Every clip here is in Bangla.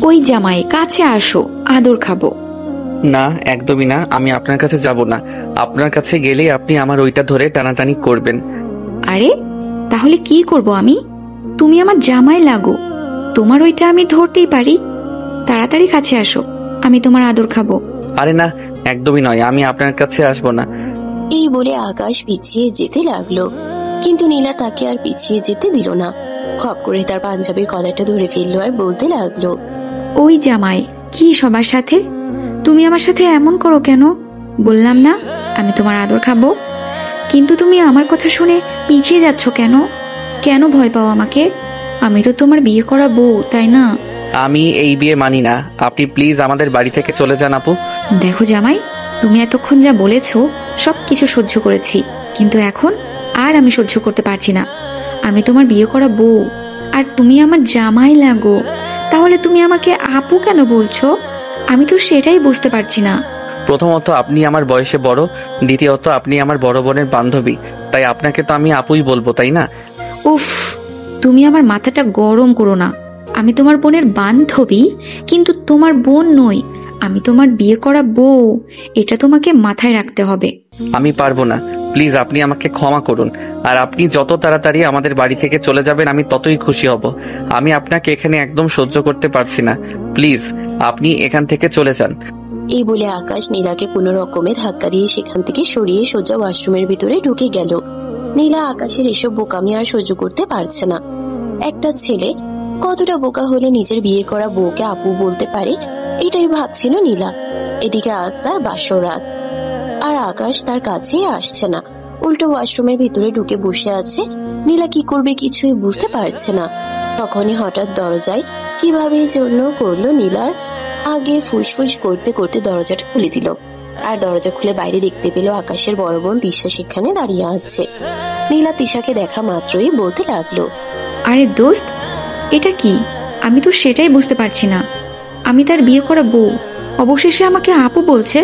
ওই জামাই, কাছে আসো, আদর খাবো। না, একদমই না, আমি আপনার কাছে যাব না। আপনার কাছে গেলে আপনি আমার ওইটা ধরে টানাটানি করবেন। আরে তাহলে কি করব আমি? তুমি আমার জামাই লাগো, তোমার ওইটা আমি ধরতেই পারি। তাড়াতাড়ি কাছে আসো, আমি তোমার আদর খাবো। আরে না, একদমই নয়, আমি আপনার কাছে আসবো না। এই বলে আকাশ পিছিয়ে যেতে লাগলো, কিন্তু নীলা তাকে আর পিছিয়ে যেতে দিল না। খপ করে তার পাঞ্জাবির কলারটা ধরে ফেললো আর বলতে লাগলো, ওই জামাই, কি সবার সাথে? তুমি আমার সাথে এমন করো কেন? বললাম না আমি তোমার আদর খাবো, কিন্তু তুমি আমার কথা শুনে পিছিয়ে যাচ্ছ কেন? কেন ভয় পাও আমাকে? আমি তো তোমার বিয়ে করা বউ, তাই না? আমি এই বিয়ে মানি না, আপনি প্লিজ আমাদের বাড়ি থেকে চলে যান আপু। দেখো জামাই, তুমি এতক্ষণ যা বলেছো সবকিছু সহ্য করেছি, কিন্তু এখন আর আমি সহ্য করতে পারছি না। আমি তোমার বিয়ে করা বউ, আর তুমি আমার জামাই লাগো, তাহলে তুমি আমাকে আপু কেন বলছো? আমি তো সেটাই বুঝতে পারছি না। প্রথমত আপনি আমার বয়সে বড়, দ্বিতীয়ত আপনি আমার বড় বোনের বান্ধবী, তাই আপনাকে তো আমি আপুই বলবো, তাই না? উফ, তুমি আমার মাথাটা গরম করো না। আমি তোমার বোনের বান্ধবী, কিন্তু তোমার বোন নই। আমি তোমার বিয়ে করা বউ, এটা তোমাকে মাথায় রাখতে হবে। আমি পারবো না, প্লিজ আপনি আমাকে ক্ষমা করুন। আর আপনি যত তাড়াতাড়ি আমাদের বাড়ি থেকে চলে যাবেন আমি ততই খুশি হব। আমি আপনাকে এখানে একদম সহ্য করতে পারছি না, প্লিজ আপনি এখান থেকে চলে যান। এই বলে আকাশ নীলাকে কোনো রকমে ধাক্কা দিয়ে সেখান থেকে সরিয়ে সোজা ওয়াশরুমের ভিতরে ঢুকে গেল। নীলা আকাশের এসব বোকামি আর সহ্য করতে পারছে না। একটা ছেলে কতটা বোকা হলে নিজের বিয়ে করা বউকে আপু বলতে পারে, এটাই ভাবছিল নীলা। এদিকে আজ তার বাসর রাত, আর আকাশ তার কাছেই আসছে না, উল্টো ওয়াশরুমের ভিতরে ঢুকে বসে আছে। নীলা কি করবে কিছুই বুঝতে পারছে না। তখনই হঠাৎ দরজায় কিভাবে জন্য করলো নীলার আগে ফুসফুস করতে করতে দরজাটা খুলে দিল। আর দরজা খুলে বাইরে দেখতে পেল আকাশের বড় বোন তিশা সেখানে দাঁড়িয়ে আছে। নীলা তিশাকে দেখা মাত্রই বলতে লাগলো, আরে দোস্ত, এটা কি? আমি তো সেটাই বুঝতে পারছি না। আমি তার বিয়ে করা বউ, অবশেষে আমাকে আপু বলছে,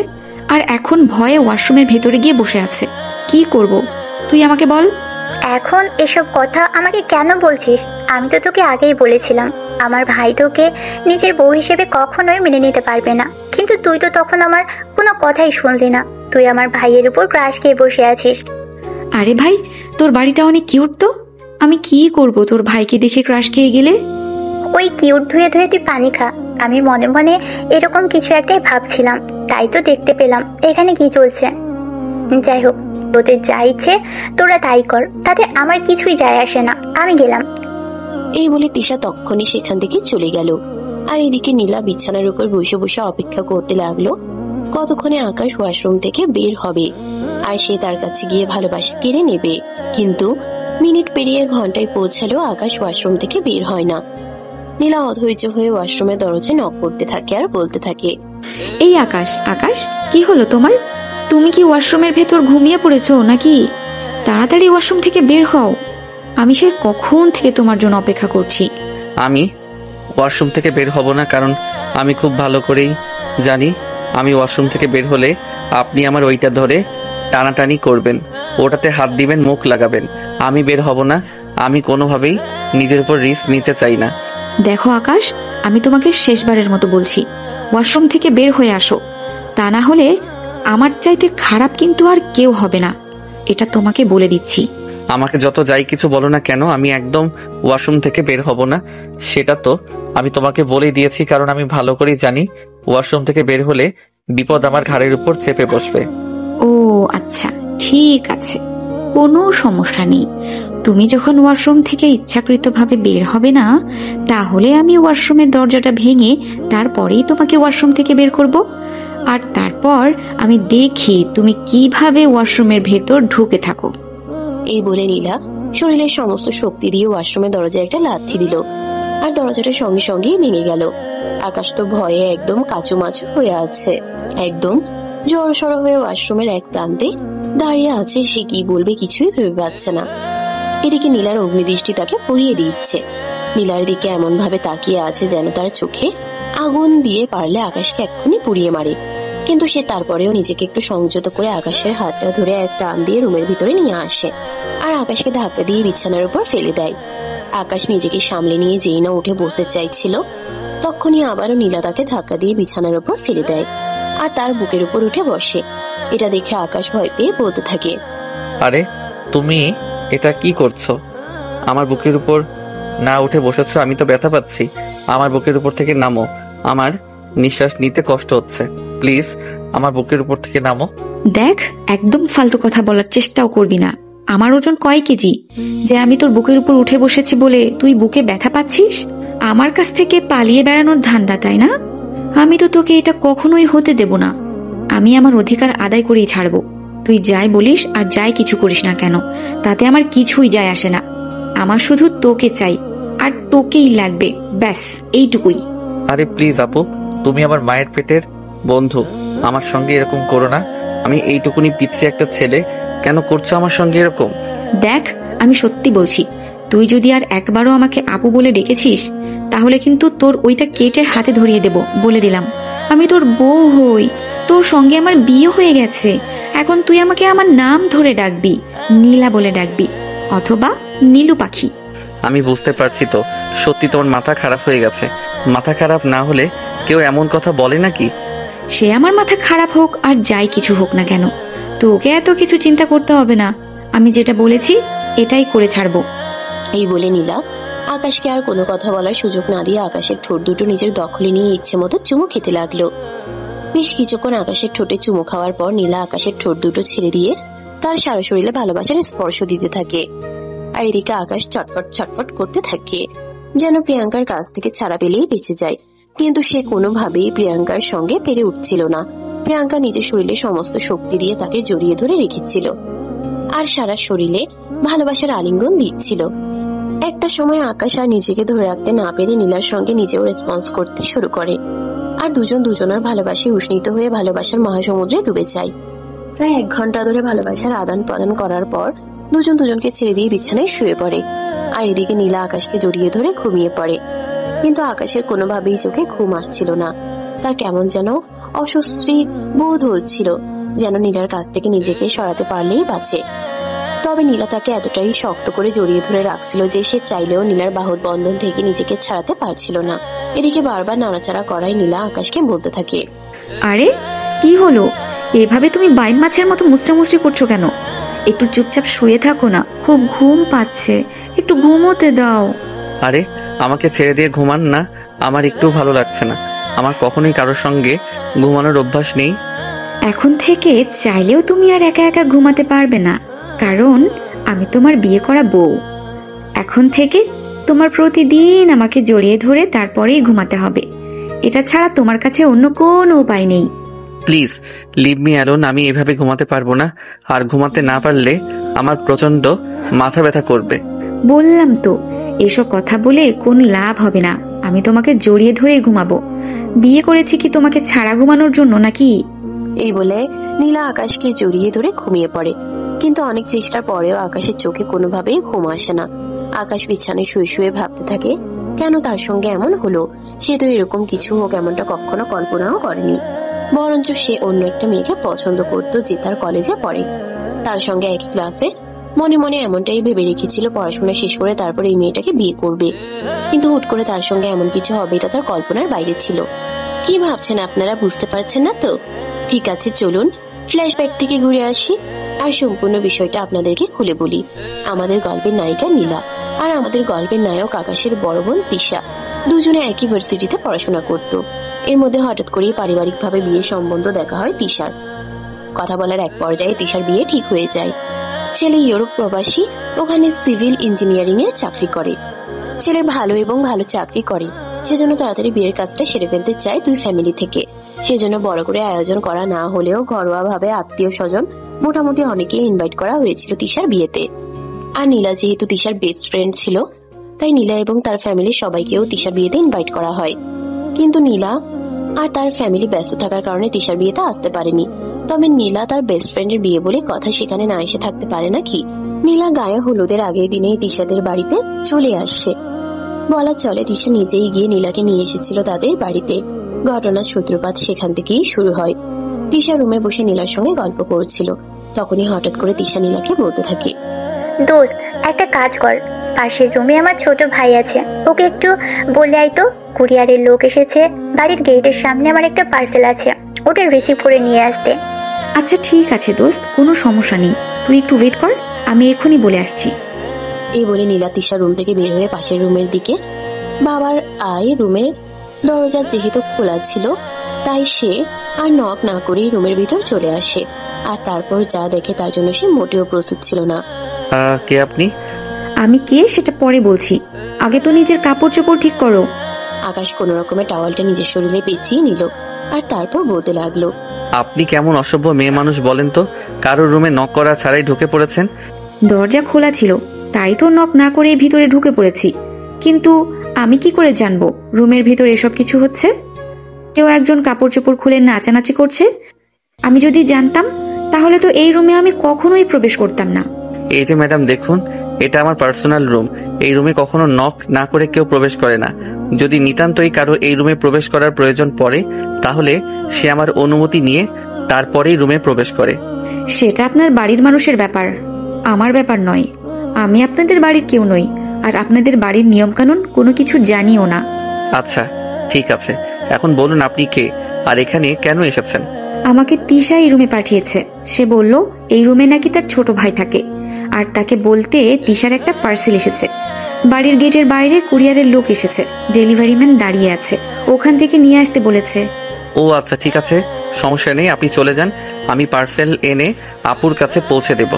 আর এখন ভয়ে ওয়াশরুমের ভেতরে গিয়ে বসে আছে। কি করব? তুই আমাকে বল। এখন এসব কথা আমাকে কেন বলছিস? আমি তো তোকে আগেই বলেছিলাম আমার ভাই তোকে নিজের বউ হিসেবে কখনোই মেনে নিতে পারবে না, কিন্তু তুই তো তখন আমার কোনো কথাই শুনলি না। তুই আমার ভাইয়ের উপর ক্রাশ খেয়ে বসে আছিস। আরে ভাই, তোর বাড়িটা অনেক কিউট তো। আমি কি করব তোর ভাইকে দেখে ক্রাশ খেয়ে গেলে? ওই কিউট ধুয়ে ধুয়ে তুই পানি খা। আমি মনে মনে এরকম কিছু একটাই ভাবছিলাম, তাই তো দেখতে পেলাম এখানে কি চলছে। যাই হোক, তোদের যা ইচ্ছে তোরা তাই কর, তাতে আমার কিছুই যায় আসে না। আমি গেলাম। এই বলে তিশা তক্ষণি সেখান থেকে চলে গেল। আর এদিকে নীলা বিছানার উপর বসে বসে অপেক্ষা করতে লাগলো কতক্ষণে আকাশ ওয়াশরুম থেকে বের হবে আর সে তার কাছে গিয়ে ভালোবাসা কেড়ে নেবে। কিন্তু মিনিট পেরিয়ে ঘন্টায় পৌঁছালো, আকাশ ওয়াশরুম থেকে বের হয় না। নীলা অধৈর্য হয়ে ওয়াশরুমের দরজায় নক করতে থাকে আর বলতে থাকে, এই আকাশ, আকাশ, কি হলো তোমার? তুমি কি ওয়াশরুমের ভেতর ঘুমিয়ে পড়েছো নাকি? তাড়াতাড়ি ওয়াশরুম থেকে বের হও। আমি সে কখন থেকে তোমার জন্য অপেক্ষা করছি। আমি ওয়াশরুম থেকে বের হব না, কারণ আমি খুব ভালো করেই জানি আমি ওয়াশরুম থেকে বের হলে আপনি আমার ওইটা ধরে টানাটানি করবেন, ওটাতে হাত দিবেন, মুখ লাগাবেন। আমি বের হব না, আমি কোনোভাবেই নিজের উপর রিস্ক নিতে চাই না। দেখো আকাশ, আমি তোমাকে শেষবারের মতো বলছি, ওয়াশরুম থেকে বের হয়ে আসো। তা না হলে আমার চাইতে খারাপ কিন্তু আর কেউ হবে না, এটা তোমাকে বলে দিচ্ছি। আমাকে যত যাই কিছু বলো না কেন, আমি একদম ওয়াশরুম থেকে বের হব না। সেটা তো আমি তোমাকে বলেই দিয়েছি, কারণ আমি ভালো করেই জানি ওয়াশরুম থেকে বের হলে বিপদ আমার ঘাড়ের উপর চেপে বসবে। ও আচ্ছা, ঠিক আছে, কোনো সমস্যা নেই। তুমি যখন ওয়াশরুম থেকে ইচ্ছাকৃতভাবে বের হবে না, তাহলে আমি ওয়াশরুমের দরজাটা ভেঙে তারপরেই তোমাকে ওয়াশরুম থেকে বের করব। আর তারপর আমি দেখি তুমি কিভাবে ওয়াশরুমের ভেতর ঢুকে থাকো। এই বলে নীলা শরীরের সমস্ত শক্তি দিয়ে ওয়াশরুমের দরজায় একটা লাথি দিল আর দরজাটা সঙ্গে সঙ্গেই ভেঙে গেল। আকাশ তো ভয়ে একদম কাচুমাচু হয়ে আছে, একদম জড়সড় হয়ে ওয়াশরুমের এক প্রান্তে দাঁড়িয়ে আছে। সে কি বলবে কিছুই ভেবে পাচ্ছে না। এদিকে নীলার অগ্নিদৃষ্টি তাকে পুড়িয়ে দিচ্ছে। নীলার দিকে এমন ভাবে তাকিয়ে আছে যেন তার চোখে আগুন দিয়ে পারলে আকাশকে এক্ষুনি পুড়িয়ে মারে। কিন্তু সে তারপরেও নিজেকে একটু সংযত করে আকাশের হাতটা ধরে এক টান দিয়ে রুমের ভিতরে নিয়ে আসে আর আকাশকে ধাক্কা দিয়ে বিছানার উপর ফেলে দেয়। আকাশ নিজেকে সামলে নিয়ে যেই না উঠে বসতে চাইছিল, তখনই আবারও নীলা তাকে ধাক্কা দিয়ে বিছানার উপর ফেলে দেয় আর তার বুকের উপর উঠে বসে। এটা দেখে আকাশ ভয় পেয়ে বলতে থাকে, আরে তুমি এটা কি করছো? আমার বুকের উপর না উঠে বসেছো, আমি তো ব্যথা পাচ্ছি। আমার বুকের উপর থেকে নামো, আমার নিঃশ্বাস নিতে কষ্ট হচ্ছে। প্লিজ আমার বুকের উপর থেকে নামো। দেখ, একদম ফালতু কথা বলার চেষ্টাও করবি না। আমার ওজন কয় কেজি যে আমি তোর বুকের উপর উঠে বসেছি বলে তুই বুকে ব্যথা পাচ্ছিস? আমার কাছ থেকে পালিয়ে বেড়ানোর ধান্দা, তাই না? আমি তো তোকে এটা কখনোই হতে দেব না। আমি আমার অধিকার আদায় করেই ছাড়বো। তুই যাই বলিস আর যাই কিছু করিস না কেন, তাতে আমার কিছুই যায় আসে না। আমার শুধু তোকে চাই আর তোকেই লাগবে, ব্যাস এইটুকুই। আরে প্লিজ আপু, তুমি আমার মায়ের পেটের বন্ধু, আমার সঙ্গে এরকম করো না। আমি এইটুকুনি পিচ্ছি একটা ছেলে, কেন করছো আমার সঙ্গে এরকম? দেখ, আমি সত্যি বলছি, তুই যদি আর একবারও আমাকে আপু বলে ডেকেছিস তাহলে কিন্তু তোর ওইটা কেটে হাতে ধরিয়ে দেব, বলে দিলাম। আমি তোর বউ হই, তোর সঙ্গে আমার বিয়ে হয়ে গেছে। এখন তুই আমাকে আমার নাম ধরে ডাকবি, নীলা বলে ডাকবি, অথবা নীলু পাখি। আমি বুঝতে পারছি তো, সত্যি তোমার মাথা খারাপ হয়ে গেছে। মাথা খারাপ না হলে কেউ এমন কথা বলে নাকি? সে আমার মাথা খারাপ হোক আর যাই কিছু হোক না কেন, তোকে এত কিছু চিন্তা করতে হবে না। আমি যেটা বলেছি এটাই করে ছাড়বো। এই বলে নীলা আকাশকে আর কোনো কথা বলার সুযোগ না দিয়ে আকাশের ঠোঁট দুটো নিজের দখলে নিয়ে ইচ্ছে মতো চুমু খেতে লাগলো। বেশ কিছুক্ষণ আকাশের ঠোঁটে চুমু খাওয়ার পর নীলা আকাশের ঠোঁট দুটো ছেড়ে দিয়ে তার সারা শরীরে ভালোবাসার স্পর্শ দিতে থাকে। আর এদিকে আকাশ ছটফট ছটফট করতে থাকে, যেন প্রিয়াঙ্কার কাছ থেকে ছাড়া পেলেই বেঁচে যায়। কিন্তু সে কোনোভাবেই প্রিয়াঙ্কার সঙ্গে পেরে উঠছিল না। প্রিয়াঙ্কা নিজের শরীরে সমস্ত শক্তি দিয়ে তাকে জড়িয়ে ধরে রেখেছিল আর সারা শরীরে ভালোবাসার আলিঙ্গন দিচ্ছিল। একটা সময় আকাশ আর নিজেকে ধরে রাখতে না পেরে নীলার সঙ্গে নিজেও রেসপন্স করতে শুরু করে আর দুজন দুজনের ভালোবাসায় উষ্ণিত হয়ে ভালোবাসার মহাসমুদ্রে ডুবে যায়। প্রায় 1 ঘন্টা ধরে ভালোবাসার আদান প্রদান করার পর দুজন দুজনকে ছেড়ে দিয়ে বিছানায় শুয়ে পড়ে। আর এদিকে নীলা আকাশকে জড়িয়ে ধরে ঘুমিয়ে পড়ে। কিন্তু আকাশের কোনোভাবেই চোখে ঘুম আসছিল না। তার কেমন যেন অস্বস্তি বোধ হচ্ছিল, যেন নীলার কাছ থেকে নিজেকে সরাতে পারলেই বাঁচে। তবে নীলা তাকে এতটাই শক্ত করে জড়িয়ে ধরে রাখছিল যে সে চাইলেও নীলার বাহুর বন্ধন থেকে নিজেকে ছাড়াতে পারছিল না। এদিকে বারবার নাড়াচাড়া করায় নীলা আকাশকে বলতে থাকে, আরে কি হলো? এভাবে তুমি বাইম মাছের মতো মুচড়ামুচড়ি করছো কেন? একটু চুপচাপ শুয়ে থাকো না, খুব ঘুম পাচ্ছে, একটু ঘুমোতে দাও। আরে আমাকে ছেড়ে দিয়ে ঘুমান না, আমার একটু ভালো লাগছে না। আমার কখনোই কারোর সঙ্গে ঘুমানোর অভ্যাস নেই। এখন থেকে চাইলেও তুমি আর একা একা ঘুমাতে পারবে না, কারণ আমি তোমার বিয়ে করা বউ। এখন থেকে তোমার প্রতিদিন আমাকে জড়িয়ে ধরে তারপরেই ঘুমাতে হবে। এটা ছাড়া তোমার কাছে অন্য কোনো উপায় নেই। Please leave me alone. আমি এভাবে ঘুমাতে পারবো না, আর ঘুমাতে না পারলে আমার প্রচন্ড মাথা ব্যথা করবে। বললাম তো, এসব কথা বলে কোনো লাভ হবে না। আমি তোমাকে জড়িয়ে ধরেই ঘুমাবো। বিয়ে করেছি কি তোমাকে ছাড়া ঘুমানোর জন্য নাকি? এই বলে নীলা আকাশকে জড়িয়ে ধরে ঘুমিয়ে পড়ে। কিন্তু অনেক চেষ্টার পরেও আকাশের চোখে কোনোভাবেই ঘুম আসে না। আকাশ বিছানায় শুয়ে শুয়ে ভাবতে থাকে, কেন তার সঙ্গে এমন হলো? সে তো এরকম কিছু হোক এমনটা কখনো কল্পনাও করেনি। বরঞ্চ সে অন্য একটা মেয়েকে পছন্দ করতো যে তার কলেজে পড়ে, তার সঙ্গে একই ক্লাসে। মনে মনে এমনটাই ভেবে রেখেছিল পড়াশোনা শেষ করে তারপর এই মেয়েটাকে বিয়ে করবে। কিন্তু হুট করে তার সঙ্গে এমন কিছু হবে এটা তার কল্পনার বাইরে ছিল। কি ভাবছেন আপনারা, বুঝতে পারছেন না তো? ঠিক আছে, চলুন ফ্ল্যাশব্যাক থেকে ঘুরে আসি আর সম্পূর্ণ বিষয়টা আপনাদেরকে খুলে বলি। আমাদের গল্পের নায়িকা নীলা আর আমাদের গল্পের নায়ক আকাশের বড় বোন তিশা দুজনে একই ভার্সিটিতে পড়াশোনা করত। এর মধ্যে হঠাৎ করেই পারিবারিকভাবে বিয়ের সম্বন্ধ দেখা হয় তিশার। কথা বলার এক পর্যায়ে তিশার বিয়ে ঠিক হয়ে যায়। ছেলে ইউরোপ প্রবাসী, ওখানে সিভিল ইঞ্জিনিয়ারিং এ চাকরি করে। ছেলে ভালো এবং ভালো চাকরি করে, সেজন্য তাড়াতাড়ি বিয়ের কাজটা সেরে ফেলতে চায় দুই ফ্যামিলি থেকে। সেজন্য বড় করে আয়োজন করা না হলেও ঘরোয়া ভাবে আত্মীয় স্বজন মোটামুটি অনেকেই ইনভাইট করা হয়েছিল তিশার বিয়েতে। আর নীলা যেহেতু তিশার বেস্ট ফ্রেন্ড ছিল, তাই নীলা এবং তার ফ্যামিলির সবাইকেও তিশার বিয়েতে ইনভাইট করা হয়। কিন্তু নীলা আর তার ফ্যামিলি ব্যস্ত থাকার কারণে তিশার বিয়েতে আসতে পারেনি। তবে নীলা তার বেস্ট ফ্রেন্ডের বিয়ে বলে কথা, সেখানে না এসে থাকতে পারে নাকি? নীলা গায়ে হলুদের আগের দিনেই তিশাদের বাড়িতে চলে আসে। বলা চলে তিশা নিজেই গিয়ে নীলাকে নিয়ে এসেছিল তাদের বাড়িতে। ঘটনার সূত্রপাত সেখান থেকেই শুরু হয়। তিশা রুমে বসে নীলার সঙ্গে গল্প করছিল, তখনই হঠাৎ করে তিশা নীলাকে বলতে থাকে, দোস্ত একটা কাজ কর, পাশের রুমে আমার ছোট ভাই আছে, ওকে একটু বলে আয় তো। কুরিয়ারের লোক এসেছে, বাড়ির গেটের সামনে আমার একটা পার্সেল আছে, ওটা রিসিভ করে নিয়ে আসতে। আচ্ছা ঠিক আছে দোস্ত, কোনো সমস্যা নেই, তুই একটু ওয়েট কর, আমি এখনই বলে আসছি। এই বলে নীলা তিশা রুম থেকে বের হয়ে পাশের রুমের দিকে। বাবার রুমের দরজা যেহেতু খোলা ছিল, তাই সে আর নক না করেই রুমের ভিতর চলে আসে। আর তারপর যা দেখে তার জন্য সে মোটেও প্রস্তুত ছিল না। কে আপনি? আমি কে সেটা পরে বলছি, আগে তো নিজের কাপড় চোপড় ঠিক করো। আকাশ কোন রকমের টাওয়ালটা নিজের শরীরে পেঁচিয়ে নিল, আর তারপর বলতে লাগলো, আপনি কেমন অসভ্য মেয়ে মানুষ বলেন তো, কারোর রুমে নক করা ছাড়াই ঢুকে পড়েছেন। দরজা খোলা ছিল, তাই তো নক না করে ভিতরে ঢুকে পড়েছি, কিন্তু আমি কি করে জানবো রুমের ভিতরে এসব কিছু হচ্ছে? কেউ একজন কাপড় চোপড় খুলে নাচানাচি করছে। আমি যদি জানতাম তাহলে তো এই রুমে আমি কখনোই প্রবেশ করতাম না। এই যে ম্যাডাম দেখুন, এটা আমার পার্সোনাল রুম, এই রুমে কখনো নক না করে কেউ প্রবেশ করে না। যদি নিতান্তই কারো এই রুমে প্রবেশ করার প্রয়োজন পড়ে, তাহলে সে আমার অনুমতি নিয়ে তারপরেই রুমে প্রবেশ করে। সেটা আপনার বাড়ির মানুষের ব্যাপার, আমার ব্যাপার নয়। আমি আপনাদের বাড়ির কেউ নই, আর আপনাদের বাড়ির নিয়মকানুন কোনো কিছু জানিও না। আচ্ছা ঠিক আছে, এখন বলুন আপনি কে, আর এখানে কেন এসেছেন? আমাকে তিশা এই রুমে পাঠিয়েছে। সে বলল এই রুমে নাকি তার ছোট ভাই থাকে, আর তাকে বলতে তিশার একটা পার্সেল এসেছে। বাড়ির গেটের বাইরে কুরিয়ারের লোক এসেছে, ডেলিভারি ম্যান দাঁড়িয়ে আছে, ওখান থেকে নিয়ে আসতে বলেছে। ও আচ্ছা ঠিক আছে, সমস্যা নেই, আপনি চলে যান, আমি পার্সেল এনে আপুর কাছে পৌঁছে দেব।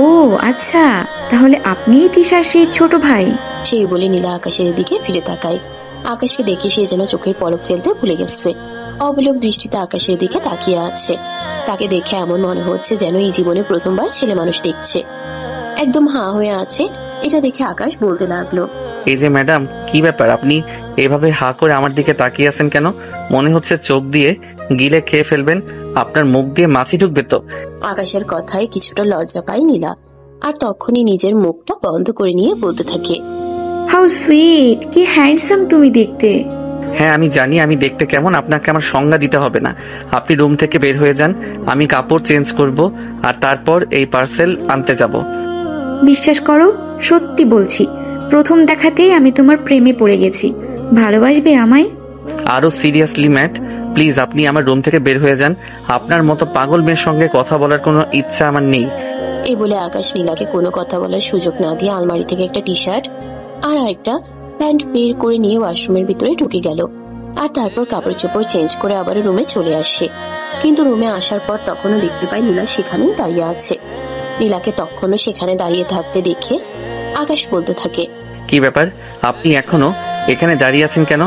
ও আচ্ছা, তাহলে আপনিই তিশার সেই ছোট ভাই? সেই বলে নীলা আকাশের দিকে ফিরে তাকায়। আকাশকে দেখে সে যেন চোখের পলক ফেলতে ভুলে গেছে, অবলোক দৃষ্টিতে আকাশের দিকে তাকিয়ে আছে। তাকে দেখে এমন মনে হচ্ছে যেন এই জীবনে প্রথমবার ছেলে মানুষ দেখছে। একদম হাঁ হয়ে আছে। এটা দেখে আকাশ বলতে লাগলো, এই যে ম্যাডাম, কি ব্যাপার, আপনি এভাবে হা করে আমার দিকে তাকিয়ে আছেন কেন? মনে হচ্ছে চোখ দিয়ে গিলে খেয়ে ফেলবেন, আপনার মুখ দিয়ে মাছি ঢুকবে তো। আকাশের কথায় কিছুটা লজ্জা পায় নীলা, আর তখনই নিজের মুখটা বন্ধ করে নিয়ে বলতে থাকে, হাউ সুইট, কি হ্যান্ডসাম তুমি দেখতে। হ্যাঁ আমি জানি আমি দেখতে কেমন, আপনাকে আমার সংজ্ঞা দিতে হবে না। আপনি রুম থেকে বের হয়ে যান, আমি কাপড় চেঞ্জ করব, আর তারপর এই পার্সেল আনতে যাব। বিশ্বাস করো, সত্যি বলছি, প্রথম দেখাতেই আমি তোমার প্রেমে পড়ে গেছি। ভালোবাসবে আমায়? আরো সিরিয়াসলি ম্যাট, প্লিজ আপনি আমার রুম থেকে বের হয়ে যান, আপনার মতো পাগল মেয়ের সঙ্গে কথা বলার কোনো ইচ্ছা আমার নেই। এই বলে আকাশ নীলাকে কোনো কথা বলার সুযোগ না দিয়ে আলমারি থেকে একটা টি শার্ট আর আরেকটা প্যান্ট বের করে নিয়ে ওয়াশরুমের ভিতরে ঢুকে গেল, আর তারপর কাপড় চোপড় চেঞ্জ করে আবার রুমে চলে আসে। কিন্তু রুমে আসার পর তখনও দেখতে পায় নীলা সেখানেই দাঁড়িয়ে আছে। নীলাকে তখনও সেখানে দাঁড়িয়ে থাকতে দেখে আকাশ বলতে থাকে, কি ব্যাপার, আপনি এখনো এখানে দাঁড়িয়ে আছেন কেন?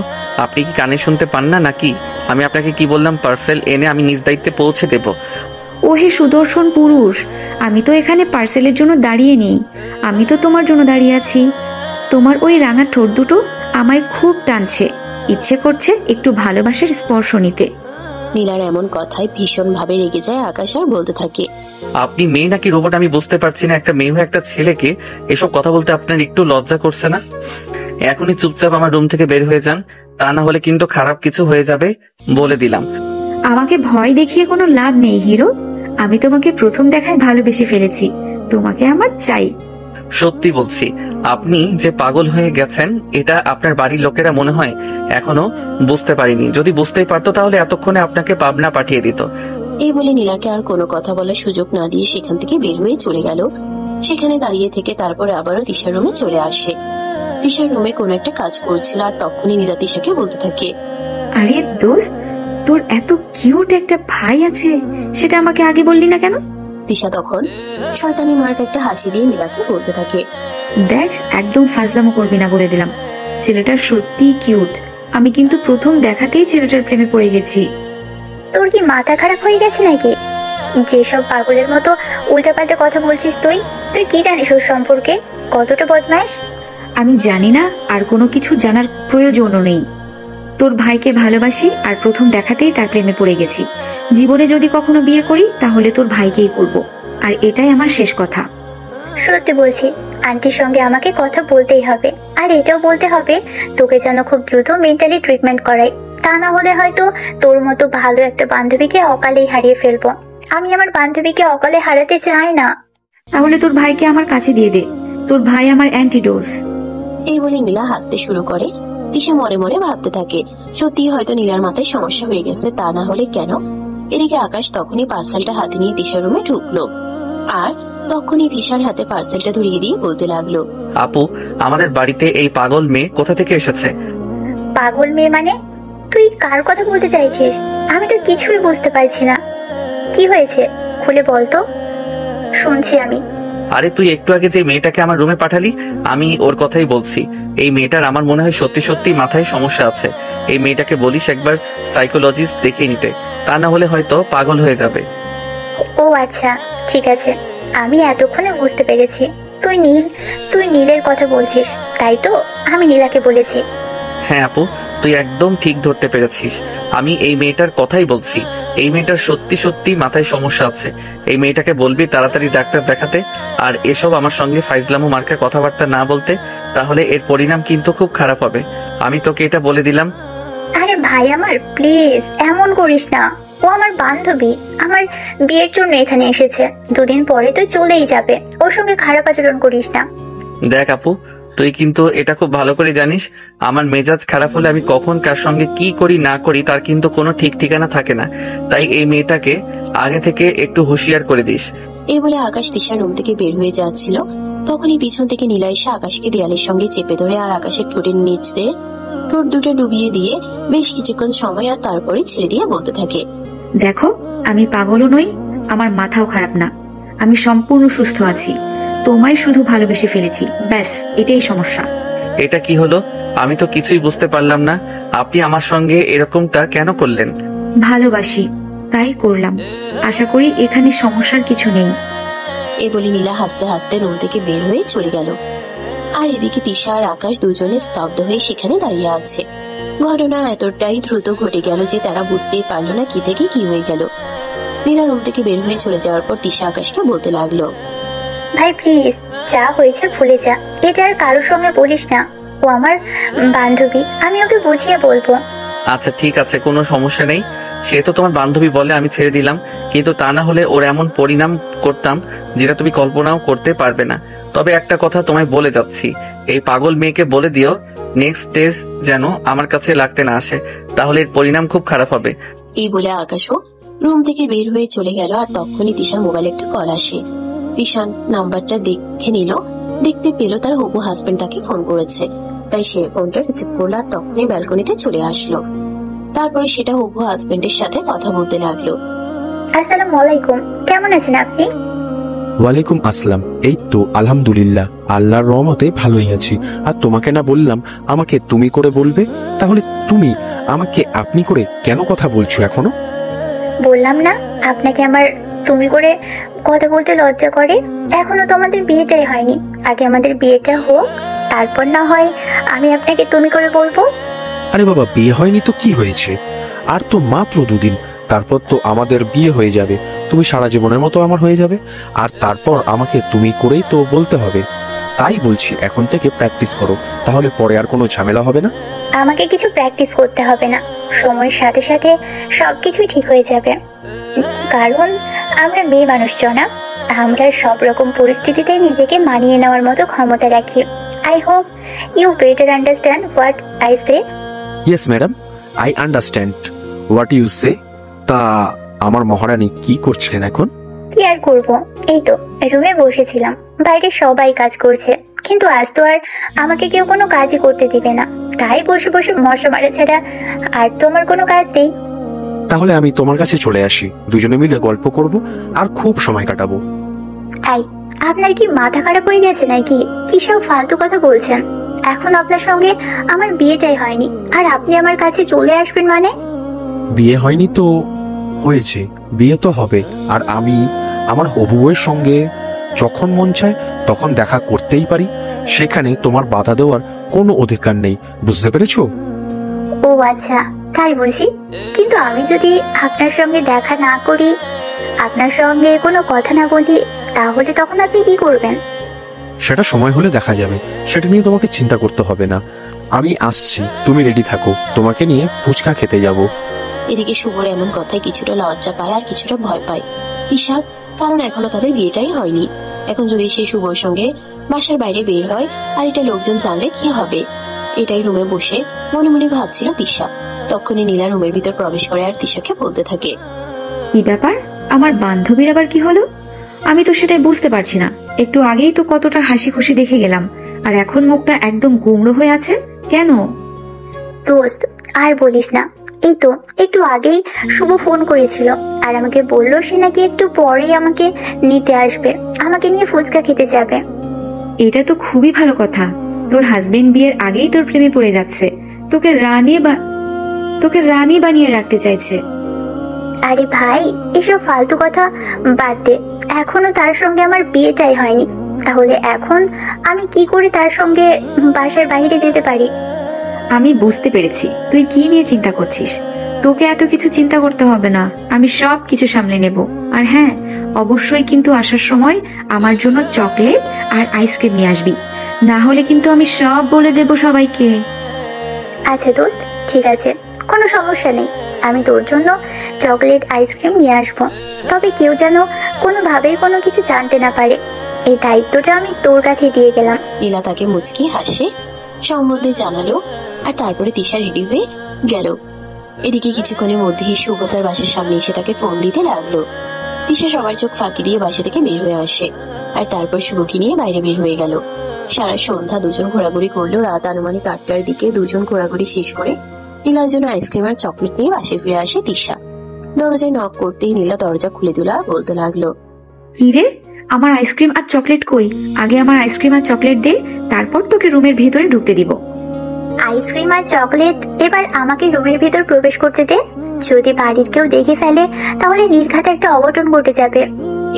আপনি কি কানে শুনতে পান না নাকি? আমি আপনাকে কি বললাম, পার্সেল এনে আমি নিজ দায়িত্বে পৌঁছে দেব। ওহে সুদর্শন পুরুষ, আমি তো এখানে পার্সেলের জন্য দাঁড়িয়ে নেই, আমি তো তোমার জন্য দাঁড়িয়ে আছি। তোমার ওই রাঙা ঠোঁট দুটো আমায় খুব টানছে, ইচ্ছে করছে একটু ভালোবাসার স্পর্শ নিতে। নীলার এমন কথায় ভীষণ ভাবে রেগে যায় আকাশ, আর বলতে থাকে, আপনি মেয়ে নাকি রোবট আমি বুঝতে পারছি না, একটা মেয়ে হয়ে একটা ছেলেকে এসব কথা বলতে আপনার একটু লজ্জা করছে না? এখনই চুপচাপ আমার রুম থেকে বের হয়ে যান, তা না হলে কিন্তু খারাপ কিছু হয়ে যাবে, বলে দিলাম। আমাকে ভয় দেখিয়ে কোনো লাভ নেই হিরো, আমি তোমাকে প্রথম দেখায় ভালোবেসে ফেলেছি, তোমাকে আমার চাই। সত্যি বলছি, আপনি যে পাগল হয়ে গেছেন এটা আপনার বাড়ির লোকেরা মনে হয় এখনো বুঝতে পারিনি, যদি বুঝতেই পারতো তাহলে এতক্ষণে আপনাকে পাবনা পাঠিয়ে দিত। এই বলে নীলাকে আর কোনো কথা বলার সুযোগ না দিয়ে সেখান থেকে বের হয়ে চলে গেল। সেখানে দাঁড়িয়ে থেকে তারপর আবারও তিশার রুমে চলে আসে। তিশার রুমে কোনো একটা কাজ করছিল, আর তখনই নীলা তিশাকে বলতে থাকে, আরে দোস্ত, তোর এত কিউট একটা ভাই আছে, সেটা আমাকে আগে বললি না কেন? তিশা তখন শয়তানি মার্ক একটা হাসি দিয়ে নীলাকে বলতে থাকে, দেখ, একদম ফাজলামো করবি না বলে দিলাম, ছেলেটা সত্যি কিউট, আমি কিন্তু প্রথম দেখাতেই ছেলেটার প্রেমে পড়ে গেছি। তোর কি মাথা খারাপ হয়ে গেছে নাকি? যেসব পাগলের মতো উল্টাপাল্টা কথা বলছিস তুই তুই কি জানিস ওর সম্পর্কে? কতটা বদমাইশ! আমি জানি না, আর কোনো কিছু জানার প্রয়োজনও নেই। তোর ভাইকে ভালোবাসি, আর প্রথম দেখাতেই তার প্রেমে পড়ে গেছি। জীবনে যদি কখনো বিয়ে করি তাহলে তোর ভাইকেই করব, আর এটাই আমার শেষ কথা। সত্যি বলছি, আন্টির সঙ্গে আমাকে কথা বলতেই হবে, আর এটাও বলতে হবে তোকে যেন খুব দ্রুত মেন্টালি ট্রিটমেন্ট করাই, তা না হলে হয়তো তোর মতো ভালো একটা বান্ধবীকে অকালেই হারিয়ে ফেলবো। আমি আমার বান্ধবীকে অকালে হারাতে চাই না। তাহলে তোর ভাইকে আমার কাছে দিয়ে দে, তোর ভাই আমার অ্যান্টিডোজ। এই বলে নীলা হাসতে শুরু করে। তিশা মনে মনে ভাবতে থাকে, সত্যি হয়তো নীলার মাথায় সমস্যা হয়ে গেছে, তা না হলে কেন। এদিকে আকাশ তখনই পার্সেলটা হাতে নিয়ে তিশার রুমে ঢুকলো, আর তখনই তিশার হাতে পার্সেলটা ধরিয়ে দিয়ে বলতে লাগলো, আপু, আমাদের বাড়িতে এই পাগল মেয়ে কোথা থেকে এসেছে? পাগল মেয়ে মানে? তুই কার কথা বলতে চাইছিস? আমি তো কিছুই বুঝতে পারছি না। কি হয়েছে খুলে বল তো, শুনছি আমি। আরে তুই একটু আগে যে মেয়েটাকে আমার রুমে পাঠালি, আমি ওর কথাই বলছি। এই মেয়েটার আমার মনে হয় সত্যি সত্যি মাথায় সমস্যা আছে। এই মেয়েটাকে বলিস একবার সাইকোলজিস্ট দেখিয়ে নিতে, তা না হলে হয়তো পাগল হয়ে যাবে। ও আচ্ছা, ঠিক আছে, আমি এতক্ষণে বুঝতে পেরেছি তুই নীলের কথা বলছিস, তাই তো? আমি নীলাকে বলেছি। হ্যাঁ আপু, তুই একদম ঠিক ধরতে পেরেছিস। আমি এই মেয়েটার কথাই বলছি। এই মেয়েটার সত্যি সত্যি মাথায় সমস্যা আছে। এই মেয়েটাকে বলবি তাড়াতাড়ি ডাক্তার দেখাতে, আর এসব আমার সঙ্গে ফাইজলামো মার্কা কথাবার্তা না বলতে, তাহলে এর পরিণাম কিন্তু খুব খারাপ হবে। আমি তোকে এটা বলে দিলাম। আরে ভাই আমার, প্লিজ এমন করিস না। ও আমার বান্ধবী, আমার বিয়ের জন্য এখানে এসেছে। দুদিন পরে তো চলেই যাবে, ওর সঙ্গে খারাপ আচরণ করিস না। দেখ আপু, তুই কিন্তু এটা খুব ভালো করে জানিস, আমার মেজাজ খারাপ হলে আমি কখন কার সঙ্গে কি করি না করি তার কিন্তু কোনো ঠিক ঠিকানা থাকে না। তাই এই মেয়েটাকে আগে থেকে একটু হুঁশিয়ার করে দিস। এই বলে আকাশ তিশার রুম থেকে বের হয়ে যাচ্ছিল, তখনই পিছন থেকে নীলা এসে আকাশকে দেয়ালের সঙ্গে চেপে ধরে আর আকাশের ঠোঁটের নিচ দিয়ে ঠোঁট দুটো ডুবিয়ে দিয়ে বেশ কিছুক্ষণ সময় আর তারপরে ছেড়ে দিয়ে বলতে থাকে, দেখো, আমি পাগলও নই, আমার মাথাও খারাপ না, আমি সম্পূর্ণ সুস্থ আছি। তোমায় শুধু ভালোবেসে ফেলেছি, ব্যাস এটাই সমস্যা। এটা কি হলো? আমি তো কিছুই বুঝতে পারলাম না। আপনি আমার সঙ্গে এরকমটা কেন করলেন? ভালোবাসি, তাই করলাম। আশা করি এখানে সমস্যার কিছু নেই। এই বলে নীলা হাসতে হাসতে রুম থেকে বের হয়ে চলে গেল। আর এদিকে তিশা আর আকাশ দুজনে স্তব্ধ হয়ে সেখানে দাঁড়িয়ে আছে। ঘটনা এতটাই দ্রুত ঘটে গেল যে তারা বুঝতেই পারলো না কি থেকে কি হয়ে গেল। নীলা রুম থেকে বের হয়ে চলে যাওয়ার পর তিশা আকাশকে বলতে লাগলো, ভাই প্লিজ, যা হয়েছে ভুলে যা, এটা আর কারোর সঙ্গে বলিস না। ও আমার বান্ধবী, আমি ওকে বুঝিয়ে বলবো। আচ্ছা ঠিক আছে, কোনো সমস্যা নেই। সে তো তোমার বান্ধবী বলে আমি ছেড়ে দিলাম, কিন্তু তা না হলে ওর এমন পরিণাম করতাম যেটা তুমি কল্পনাও করতে পারবে না। তবে একটা কথা তোমায় বলে যাচ্ছি, এই পাগল মেয়েকে বলে দিও নেক্সট স্টেজ যেন আমার কাছে লাগতে না আসে, তাহলে এর পরিণাম খুব খারাপ হবে। এই বলে আকাশও রুম থেকে বের হয়ে চলে গেল। আর তখনই তিশার মোবাইলে একটা কল আসে। তিশান নাম্বারটা দেখে নিল, দেখতে পেল তার হবু হাজবেন্ড তাকে ফোন করেছে। তাই সে ফোনটা রিসিভ করলো আর তখনই ব্যালকনিতে চলে আসলো। তারপরে সেটা হবু হাজবেন্ডের সাথে কথা বলতে লাগলো। আসসালামু আলাইকুম, কেমন আছেন আপনি? ওয়ালাইকুম আসসালাম। এই তো আলহামদুলিল্লাহ, আল্লাহর রহমতে ভালোই আছি। আর তোমাকে না বললাম আমাকে তুমি করে বলবে? তাহলে তুমি আমাকে আপনি করে কেন কথা বলছো এখনো? বললাম না আপনাকে আমার তুমি করে কথা বলতে লজ্জা করে। এখনো তো আমাদের বিয়েটাই হয়নি, আগে আমাদের বিয়েটা হোক, তারপর না হয় আমি আপনাকে তুমি করে বলবো। আরে বাবা, বিয়ে হয়নি তো কি হয়েছে? আর তো মাত্র 2 দিন, তারপর তো আমাদের বিয়ে হয়ে যাবে। তুমি সারা জীবনের মতো আমার হয়ে যাবে, আর তারপর আমাকে তুমি করেই তো বলতে হবে। তাই বলছি এখন থেকে প্র্যাকটিস করো, তাহলে পরে আর কোনো ঝামেলা হবে না। আমাকে কিছু প্র্যাকটিস করতে হবে না, সময়ের সাথে সাথে সবকিছুই ঠিক হয়ে যাবে। কারণ আমরা মেয়ে মানুষ না, আমরা সব রকম পরিস্থিতিতে নিজেকে মানিয়ে নেওয়ার মতো ক্ষমতা রাখি। I hope you better understand what I say. Yes madam, I understand what you say. তা আমার মহারানী কি করছেন এখন? কি আর করবো, এই তো রুমে বসেছিলাম, বাইরে সবাই কাজ করছে, কিন্তু আজ তো আর আমাকে কেউ কোনো কাজই করতে দিবে না, তাই বসে বসে মশা মারা ছাড়া আর তো আমার কোনো কাজ নেই। তাহলে আমি তোমার কাছে চলে আসি, দুজনে মিলে গল্প করব আর খুব সময় কাটাবো। আই, আপনার কি মাথা খারাপ হয়ে গেছে নাকি? কি সব ফালতু কথা বলছেন? এখন আপনার সঙ্গে আমার বিয়েটাই হয়নি, আর আপনি আমার কাছে চলে আসবেন মানে? বিয়ে হয়নি তো হয়েছে, বিয়ে তো হবে। আর আমি আমার হবু বউয়ের সঙ্গে যখন মন চায় তখন দেখা করতেই পারি, সেখানে তোমার বাধা দেওয়ার কোনো অধিকার নেই, বুঝতে পেরেছো? ও আচ্ছা, তাই বুঝি। কিন্তু আমি যদি আপনার সঙ্গে দেখা না করি, আপনার সঙ্গে কোনো কথা না বলি, তাহলে তখন আপনি কি করবেন? সেটা সময় হলে দেখা যাবে, সেটা নিয়ে তোমাকে চিন্তা করতে হবে না। আমি আসছি, তুমি রেডি থাকো, তোমাকে নিয়ে ফুচকা খেতে যাব। এদিকে শুভর এমন কথায় কিছুটা লজ্জা পায় আর কিছুটা ভয় পায় তিশা, কারণ এখনো তাদের বিয়েটাই হয়নি। এখন যদি সে শুভর সঙ্গে বাসার বাইরে বের হয়, আর এটা লোকজন জানলে কি হবে। এটাই রুমে বসে মনে মনে ভাবছিল তিশা। তখনই নীলা রুমের ভিতর প্রবেশ করে আর তিশাকে বলতে থাকে, কি ব্যাপার, আমার বান্ধবীর আবার কি হলো? আমি তো সেটাই বুঝতে পারছি না। একটু আগেই তো কতটা হাসি খুশি দেখে গেলাম, আর এখন মুখটা একদম গুমড়ো হয়ে আছে কেন? দোস্ত আর বলিস না, এই তো একটু আগেই শুভ ফোন করেছিল আর আমাকে বললো সে নাকি একটু পরেই আমাকে নিতে আসবে, আমাকে নিয়ে ফুচকা খেতে যাবে। এটা তো খুবই ভালো কথা। তোর হাজবেন্ড বিয়ের আগেই তোর প্রেমে পড়ে যাচ্ছে, তোকে রানী বানিয়ে রাখতে চাইছে। আরে ভাই, এসব ফালতু কথা বাদ দে। এখনো তার সঙ্গে আমার বিয়েটাই হয়নি, তাহলে এখন আমি কি করে তার সঙ্গে বাসার বাইরে যেতে পারি? আমি বুঝতে পেরেছি তুই কি নিয়ে চিন্তা করছিস। তোকে এত কিছু চিন্তা করতে হবে না, আমি সব কিছু সামলে নেব। আর হ্যাঁ, অবশ্যই কিন্তু আসার সময় আমার জন্য চকলেট আর আইসক্রিম নিয়ে আসবি, না হলে কিন্তু আমি সব বলে দেব সবাইকে। আচ্ছা দোস্ত, ঠিক আছে, কোনো সমস্যা নেই। আমি তোর জন্য চকলেট আইসক্রিম নিয়ে আসবো, তবে কেউ যেন কোনোভাবেই কোনো কিছু জানতে না পারে। এই দায়িত্বটা আমি তোর কাছে দিয়ে গেলাম। নীলা তাকে মুচকি হাসে সম্বন্ধে জানালো, আর তারপরে তিশা রেডি হয়ে গেল। এদিকে কিছুক্ষণের মধ্যেই শুভ তার বাসার সামনে এসে তাকে ফোন দিতে লাগলো। তিশা সবার চোখ ফাঁকি দিয়ে বাসা থেকে বের হয়ে আসে, আর তারপর শুভকে নিয়ে বাইরে বের হয়ে গেল। সারা সন্ধ্যা দুজন ঘোরাঘুরি করলো। রাত আনুমানিক 8টার দিকে দুজন ঘোরাঘুরি শেষ করে নীলার জন্য আইসক্রিম আর চকলেট নিয়ে বাসায় ফিরে আসে তিশা। দরজায় নক করতেই নীলা দরজা খুলে দিল আর বলতে লাগলো, কি রে, আমার আইসক্রিম আর চকলেট কই? আগে আমার আইসক্রিম আর চকলেট দে, তারপর তোকে রুমের ভেতরে ঢুকতে দিব। আইসক্রিম আর চকলেট এবার আমাকে রুমের ভিতর প্রবেশ করতে দে। যদি বাড়ির কেউ দেখে ফেলে তাহলে নির্ঘাত একটা অঘটন ঘটে যাবে।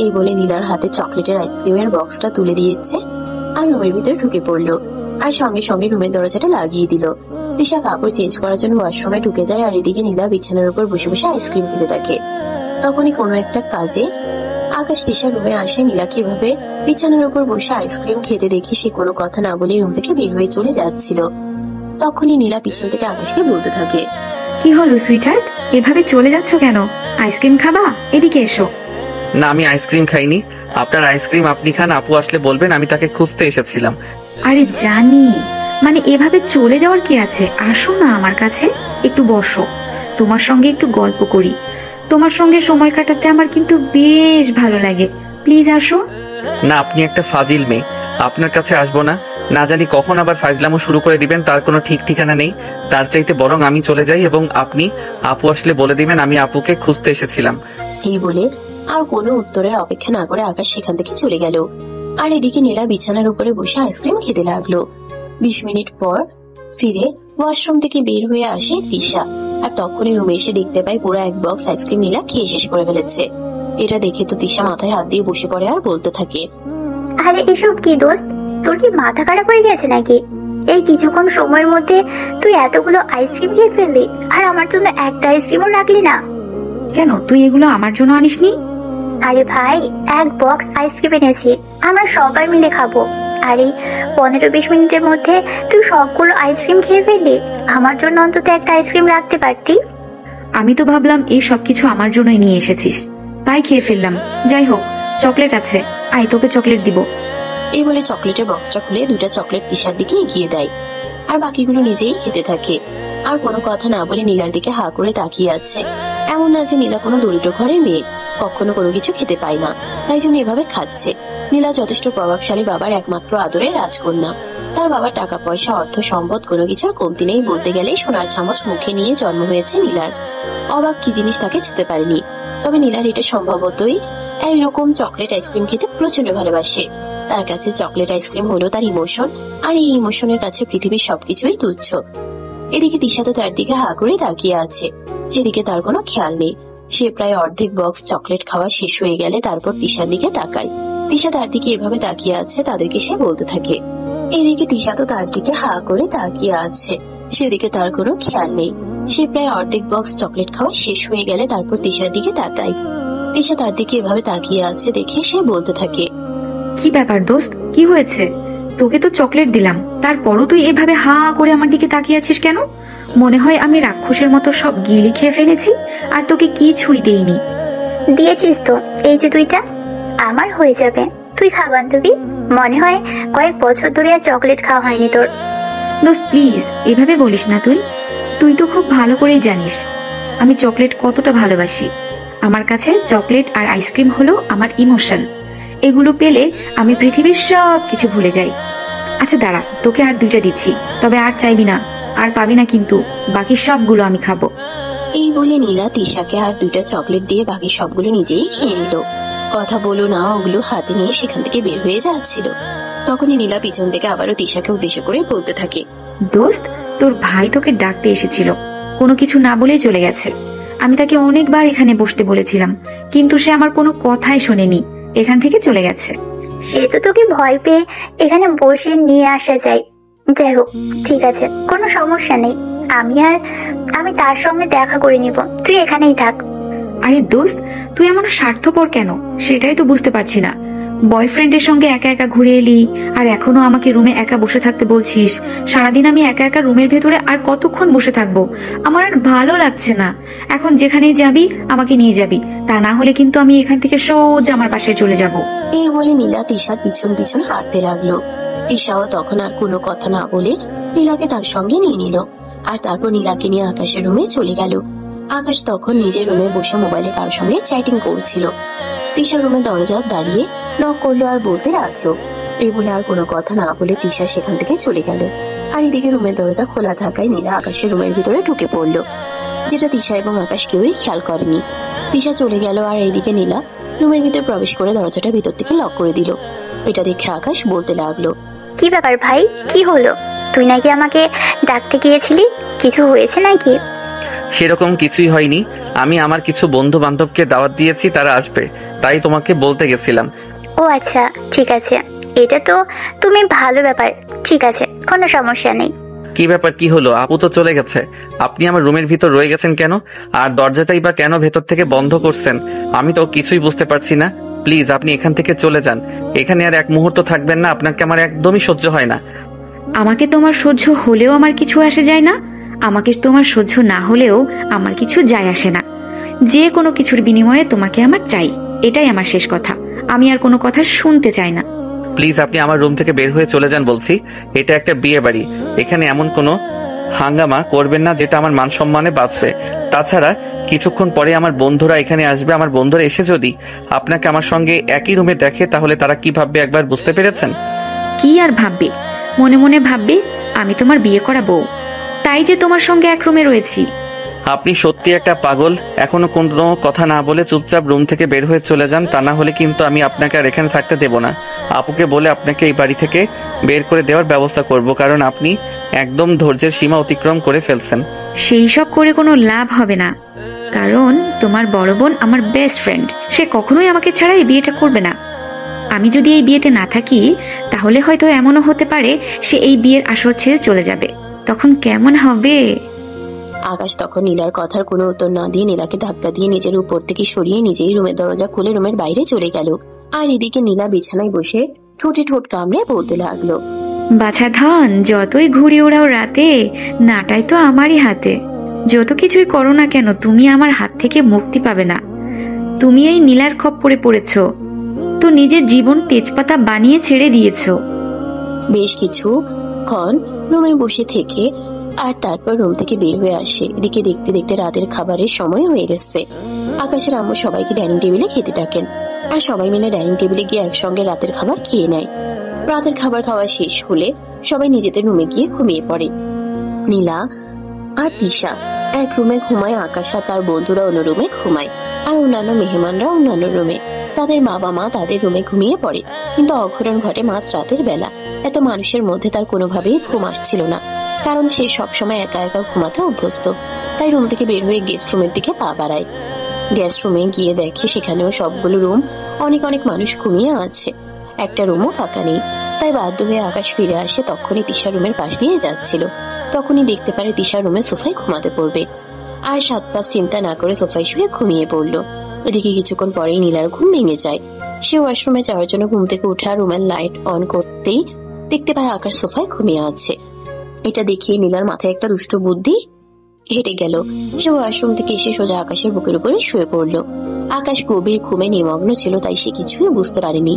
এই বলে নীলার হাতে চকলেটের আইসক্রিমের বক্সটা তুলে দিয়েছে আর রুমের ভিতরে ঢুকে পড়লো, আর সঙ্গে সঙ্গে রুমের দরজাটা লাগিয়ে দিল। তিশা কাপড় চেঞ্জ করার জন্য ওয়াশরুমে ঢুকে যায়, আর এদিকে নীলা বিছানার উপর বসে বসে আইসক্রিম খেতে থাকে। তখনই কোনো একটা কাজে আকাশ তিশার রুমে আসে। নীলাকে এভাবে বিছানার উপর বসে আইসক্রিম খেতে দেখে সে কোনো কথা না বলে রুম থেকে বের হয়ে চলে যাচ্ছিল। তখনই নীলা পিছন থেকে আকাশকে বলতে থাকে, কি হলো সুইটহার্ট, এভাবে চলে যাচ্ছ কেন? আইসক্রিম খাবা? এদিকে এসো। না, আমি আইসক্রিম খাইনি। আপনার আইসক্রিম আপনি খান, আপু আসলে বলবেন আমি তাকে খুঁজতে এসেছিলাম। আরে জানি, মানে এভাবে চলে যাওয়ার কি আছে? আসো না আমার কাছে, একটু বসো, তোমার সঙ্গে একটু গল্প করি। তোমার সঙ্গে সময় কাটাতে আমার কিন্তু বেশ ভালো লাগে, প্লিজ আসো। না, আপনি একটা ফাজিল মেয়ে, আপনার কাছে আসবো না। না জানি কখন আবার ফাজলামো শুরু করে দিবেন, তার কোনো ঠিক ঠিকানা নেই। তার চাইতে বরং আমি চলে যাই এবং আপনি আপু আসলে বলে দিবেন আমি আপুকে খুঁজতে এসেছিলাম। এই বলে আর কোনো উত্তরের অপেক্ষা না করে আকাশ সেখান থেকে চলে গেল। আর এদিকে নীলা বিছানার উপরে বসে আইসক্রিম খেতে লাগলো। 20 মিনিট পর ফিরে ওয়াশরুম থেকে বের হয়ে আসে তিশা, আর তখনই রুমে এসে দেখতে পায় পুরো এক বক্স আইসক্রিম নীলা খেয়ে শেষ করে ফেলেছে। এটা দেখে তো তিশা মাথায় হাত দিয়ে বসে পড়ে আর বলতে থাকে, আরে এসব কি দোস্ত, তোর কি মাথা খারাপ হয়ে গেছে নাকি? এই কিছুক্ষণ সময়ের মধ্যে তুই এতগুলো আইসক্রিম খেয়ে ফেললি, আর আমার জন্য একটা আইসক্রিমও রাখলি না কেন? তুই এগুলো আমার জন্য আনিসনি? আরে ভাই, এক বক্স আইসক্রিম এনেছি, আমরা সবাই মিলে খাবো। আর এই 15-20 মিনিটের মধ্যে তুই সবগুলো আইসক্রিম খেয়ে ফেললি। আমার জন্য অন্তত একটা আইসক্রিম রাখতে পারতি। আমি তো ভাবলাম এই সবকিছু আমার জন্যই নিয়ে এসেছিস, তাই খেয়ে ফেললাম। যাই হোক, চকলেট আছে, আয় তোকে চকলেট দিব। এই বলে চকলেটের বক্সটা খুলে 2টা চকলেট তিশার দিকে এগিয়ে দেয়, আর বাকিগুলো নিজেই খেতে থাকে। আর কোনো কথা না বলে নীলার দিকে হা করে তাকিয়ে আছে। এমন না যে নীলা কোনো দরিদ্র ঘরের মেয়ে, কখনো কোনো কিছু খেতে পায় না, তাই জন্য এভাবে খাচ্ছে। নীলা যথেষ্ট প্রভাবশালী বাবার একমাত্র আদরের রাজকন্যা। তার বাবার টাকা পয়সা, অর্থ সম্পদ কোনো কিছুর কমতি নেই, বলতে গেলে সোনার চামচ মুখে নিয়ে জন্ম হয়েছে নীলার। অবাক কি জিনিস তাকে ছুঁতে পারেনি। তবে নীলার এটা সম্ভবতই এইরকম চকলেট আইসক্রিম খেতে প্রচন্ড ভালোবাসে। তার কাছে চকলেট আইসক্রিম হলো তার ইমোশন, আর এই ইমোশনের কাছে পৃথিবীর সবকিছুই তুচ্ছ। এদিকে তিশা তো তার দিকে হা করে তাকিয়ে আছে, যেদিকে তার কোনো খেয়াল নেই। সে প্রায় অর্ধেক বক্স চকলেট খাওয়া শেষ হয়ে গেলে তারপর তিশার দিকে তাকায়। তিশা তার দিকে এভাবে তাকিয়ে আছে, তাদেরকে সে বলতে থাকে। এদিকে তিশা তো তার দিকে হা করে তাকিয়ে আছে, সেদিকে তার কোনো খেয়াল নেই। সে প্রায় অর্ধেক বক্স চকলেট খাওয়া শেষ হয়ে গেলে তারপর তিশার দিকে তাকায়। তিশা তার দিকে এভাবে তাকিয়ে আছে দেখে সে বলতে থাকে, কি ব্যাপার দোস্ত, কি হয়েছে? তোকে তো চকলেট দিলাম, তারপরও তুই এভাবে হা করে আমার দিকে তাকিয়ে আছিস কেন? মনে হয় আমি রাক্ষসের মতো সব গিলি খেয়ে ফেলেছি আর তোকে কিছুই দেইনি। দিয়েছিস তো, এই যে 2টা আমার হয়ে যাবে। তুই খা বান্ধবী। মনে হয় কয়েক বছর ধরে আর চকলেট খাওয়া হয়নি তোর। দোস্ত প্লিজ এভাবে বলিস না। তুই তুই তো খুব ভালো করেই জানিস আমি চকলেট কতটা ভালোবাসি। আমার কাছে চকলেট আর আইসক্রিম হলো আমার ইমোশন। এগুলো পেলে আমি পৃথিবীর সব কিছু ভুলে যাই। আচ্ছা দাঁড়া, তোকে আর 2টা দিচ্ছি, তবে আর চাইবি না, আর পাবি না কিন্তু। বাকি সবগুলো আমি খাবো। এই বলে নীলা তিশাকে আর 2টা চকলেট দিয়ে বাকি সবগুলো নিজেই খেয়ে নিল। কথা বলো না, ওগুলো হাতে নিয়ে সেখান থেকে বের হয়ে যাচ্ছিল। তখনই নীলা পিছন থেকে আবারও তিশাকে উদ্দেশ্য করে বলতে থাকে, দোস্ত তোর ভাই তোকে ডাকতে এসেছিল, কোনো কিছু না বলেই চলে গেছে। আমি তাকে অনেকবার এখানে বসতে বলেছিলাম, কিন্তু সে আমার কোনো কথাই শোনেনি, এখান থেকে চলে গেছে। সে তো তোকে ভয় পেয়ে এখানে বসে নিয়ে আসা যায়। যাই হোক, ঠিক আছে, কোনো সমস্যা নেই। আমি তার সঙ্গে দেখা করে নিব, তুই এখানেই থাক। আরে দোস্ত তুই এমন স্বার্থপর কেন সেটাই তো বুঝতে পারছি না। বয়ফ্রেন্ডের সঙ্গে একা একা ঘুরে এলি, আর এখনো আমাকে রুমে একা বসে থাকতে বলছিস। সারাদিন আমি একা একা রুমের ভেতরে আর কতক্ষণ বসে থাকবো? আমার আর ভালো লাগছে না। এখন যেখানেই যাবি আমাকে নিয়ে যাবি, তা না হলে কিন্তু আমি এখান থেকে সোজা আমার বাসায় চলে যাব। এই বলে নীলা তিশার পিছন পিছন হাঁটতে লাগলো। তিশাও তখন আর কোনো কথা না বলে নীলাকে তার সঙ্গে নিয়ে নিল, আর তারপর নীলাকে নিয়ে আকাশের রুমে চলে গেল। আকাশ তখন নিজের রুমে বসে মোবাইলে কারোর সঙ্গে চ্যাটিং করছিল। তিশা রুমের দরজা দাঁড়িয়ে নক করলো আর বলতে লাগলো। এই বলে আর কোনো কথা না বলে তিশা সেখান থেকে চলে গেল। আর এদিকে রুমের দরজা খোলা থাকায় নীলা আকাশের রুমের ভিতরে ঢুকে পড়লো, যেটা তিশা এবং আকাশ কেউই খেয়াল করেনি। তিশা চলে গেল, আর এইদিকে নীলা রুমের ভিতরে প্রবেশ করে দরজাটা ভিতর থেকে লক করে দিল। এটা দেখে আকাশ বলতে লাগলো, কি ব্যাপার ভাই, কি হলো? তুই নাকি আমাকে ডাকতে গিয়েছিলি, কিছু হয়েছে নাকি? সেরকম কিছুই হয়নি। আমি আমার কিছু বন্ধু বান্ধবকে দাওয়াত দিয়েছি, তারা আসবে, তাই তোমাকে বলতে গেছিলাম। ও আচ্ছা, ঠিক আছে, এটা তো তুমি ভালো ব্যাপার। ঠিক আছে, কোনো সমস্যা নেই। কি ব্যাপার, কি হলো? আপু তো চলে গেছে, আপনি আমার রুমের ভিতর রয়ে গেছেন কেন? আর দরজাটাই বা কেন ভেতর থেকে বন্ধ করছেন? আমি তো কিছুই বুঝতে পারছি না। প্লিজ আপনি এখান থেকে চলে যান, এখানে আর এক মুহূর্ত থাকবেন না। আপনাকে আমার একদমই সহ্য হয় না। আমাকে তোমার সহ্য হলেও আমার কিছু আসে যায় না, আমাকে তোমার সহ্য না হলেও আমার কিছু যায় আসে না। যে কোনো কিছুর বিনিময়ে তোমাকে আমার চাই, এটাই আমার শেষ কথা। আমি আর কোনো কথা শুনতে চাই না। প্লিজ আপনি আমার রুম থেকে বের হয়ে চলে যান বলছি। এটা একটা বিয়ে বাড়ি, এখানে এমন কোনো হাঙ্গামা করবেন না যেটা আমার মান সম্মানে বাঁচবে। তাছাড়া কিছুক্ষণ পরে আমার বন্ধুরা এখানে আসবে। আমার বন্ধুরা এসে যদি আপনাকে আমার সঙ্গে একই রুমে দেখে, তাহলে তারা কি ভাববে একবার বুঝতে পেরেছেন? কি আর ভাববে? মনে মনে ভাববে আমি তোমার বিয়ে করা বউ, তাই যে তোমার সঙ্গে এক রুমে রয়েছি। আপনি সত্যি একটা পাগল। এখনো কোনো কথা না বলে চুপচাপ রুম থেকে বের হয়ে চলে যান, তা না হলে কিন্তু আমি আপনাকে আর এখানে থাকতে দেব না। আপুকে বলে আপনাকে এই বাড়ি থেকে বের করে দেওয়ার ব্যবস্থা করব, কারণ আপনি একদম ধৈর্যের সীমা অতিক্রম করে ফেলছেন। সেই সব করে কোনো লাভ হবে না, কারণ তোমার বড় বোন আমার বেস্ট ফ্রেন্ড, সে কখনোই আমাকে ছাড়া এই বিয়েটা করবে না। আমি যদি এই বিয়েতে না থাকি তাহলে হয়তো এমনও হতে পারে সে এই বিয়ের আসর ছেড়ে চলে যাবে। তখন কেমন হবে? আকাশ তখন নীলার কথার কোনো উত্তর না দিয়ে নীলাকে ধাক্কা দিয়ে নিজের উপর থেকে সরিয়ে নিজেই রুমের দরজা খুলে রুমের বাইরে চলে গেল। আর এদিকে নীলা বিছানায় বসে ঠোঁটে ঠোঁট কামড়ে বলতে লাগলো, বাছা ধন, যতই ঘুরে ওড়াও রাতে, নাটাই তো আমারই হাতে। যত কিছুই করো না কেন, তুমি আমার হাত থেকে মুক্তি পাবে না। তুমি এই নীলার খপ্পরে পড়েছ, তো নিজের জীবন তেজপাতা বানিয়ে ছেড়ে দিয়েছ। বেশ কিছুক্ষণ রুমে বসে থেকে আর তারপর রুম থেকে বের হয়ে আসে। এদিকে দেখতে দেখতে রাতের খাবারের সময় হয়ে গেছে। আকাশের আম্মু সবাইকে ডাইনিং টেবিলে খেতে ডাকেন, আর সবাই মিলে ডাইনিং টেবিলে গিয়ে একসঙ্গে রাতের খাবার খেয়ে নেয়। রাতের খাবার খাওয়া শেষ হলে সবাই নিজেদের রুমে গিয়ে ঘুমিয়ে পড়ে। নীলা আর তিশা এক রুমে ঘুমায়, আকাশ আর তার বন্ধুরা অন্য রুমে ঘুমায়, আর অন্যান্য মেহমানরা অন্যান্য রুমে। তাদের বাবা মা তাদের রুমে ঘুমিয়ে পড়ে। কিন্তু অঘটন ঘটে মাঝ রাতের বেলা। এত মানুষের মধ্যে তার কোনোভাবেই ঘুম আসছিল না, কারণ সে সবসময় একা একা ঘুমাতে অভ্যস্ত। তাই রুম থেকে বের হয়ে গেস্ট রুমের দিকে পা বাড়ায়। গেস্ট রুমে গিয়ে দেখে সেখানেও সবগুলো রুম অনেক অনেক মানুষ ঘুমিয়ে আছে, একটা রুমও ফাঁকা নেই। তাই বাধ্য হয়ে আকাশ ফিরে আসে। তখনই তিশা রুমের পাশ দিয়ে যাচ্ছিল, তখনই দেখতে পারে তিশা রুমে সোফায় ঘুমাতে পড়বে, আর 7 পাঁচ চিন্তা না করে সোফায় শুয়ে ঘুমিয়ে পড়লো। এদিকে কিছুক্ষণ পরেই নীলার ঘুম ভেঙে যায়। সে ওয়াশরুমে যাওয়ার জন্য ঘুম থেকে উঠে আর রুমের লাইট অন করতেই দেখতে পায় আকাশ সোফায় ঘুমিয়ে আছে। এটা দেখিয়ে নীলার মাথায় একটা দুষ্ট বুদ্ধি হেঁটে গেল। সে ওয়াশরুম থেকে এসে সোজা আকাশের বুকের উপরে শুয়ে পড়লো। আকাশ গভীর ঘুমে নিমগ্ন ছিল, তাই সে কিছুই বুঝতে পারেনি।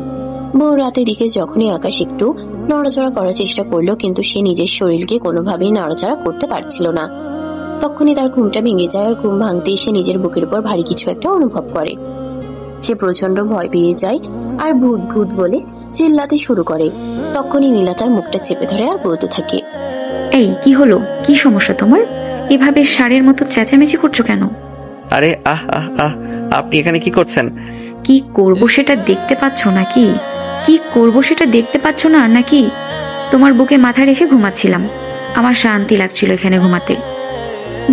ভোর রাতের দিকে যখনই আকাশ একটু নড়াচড়া করার চেষ্টা করলো, কিন্তু সে নিজের শরীরকে কোনোভাবেই নড়াচড়া করতে পারছিল না। তখনই তার ঘুমটা ভেঙে যায়, আর ঘুম ভাঙতেই সে নিজের বুকের উপর ভারী কিছু একটা অনুভব করে। সে প্রচন্ড ভয় পেয়ে যায় আর ভূত ভূত বলে চিল্লাতে শুরু করে। তখনই নীলা তার মুখটা চেপে ধরে আর বলতে থাকে, এই কি হলো, কি সমস্যা তোমার? এভাবে ষাঁড়ের মতো চেঁচামেচি করছো কেন? আরে আহ আহ আহ আপনি এখানে কি করছেন? কি করব সেটা দেখতে পাচ্ছ নাকি? কি করব সেটা দেখতে পাচ্ছ না নাকি? তোমার বুকে মাথা রেখে ঘুমাচ্ছিলাম, আমার শান্তি লাগছিল এখানে ঘুমাতে।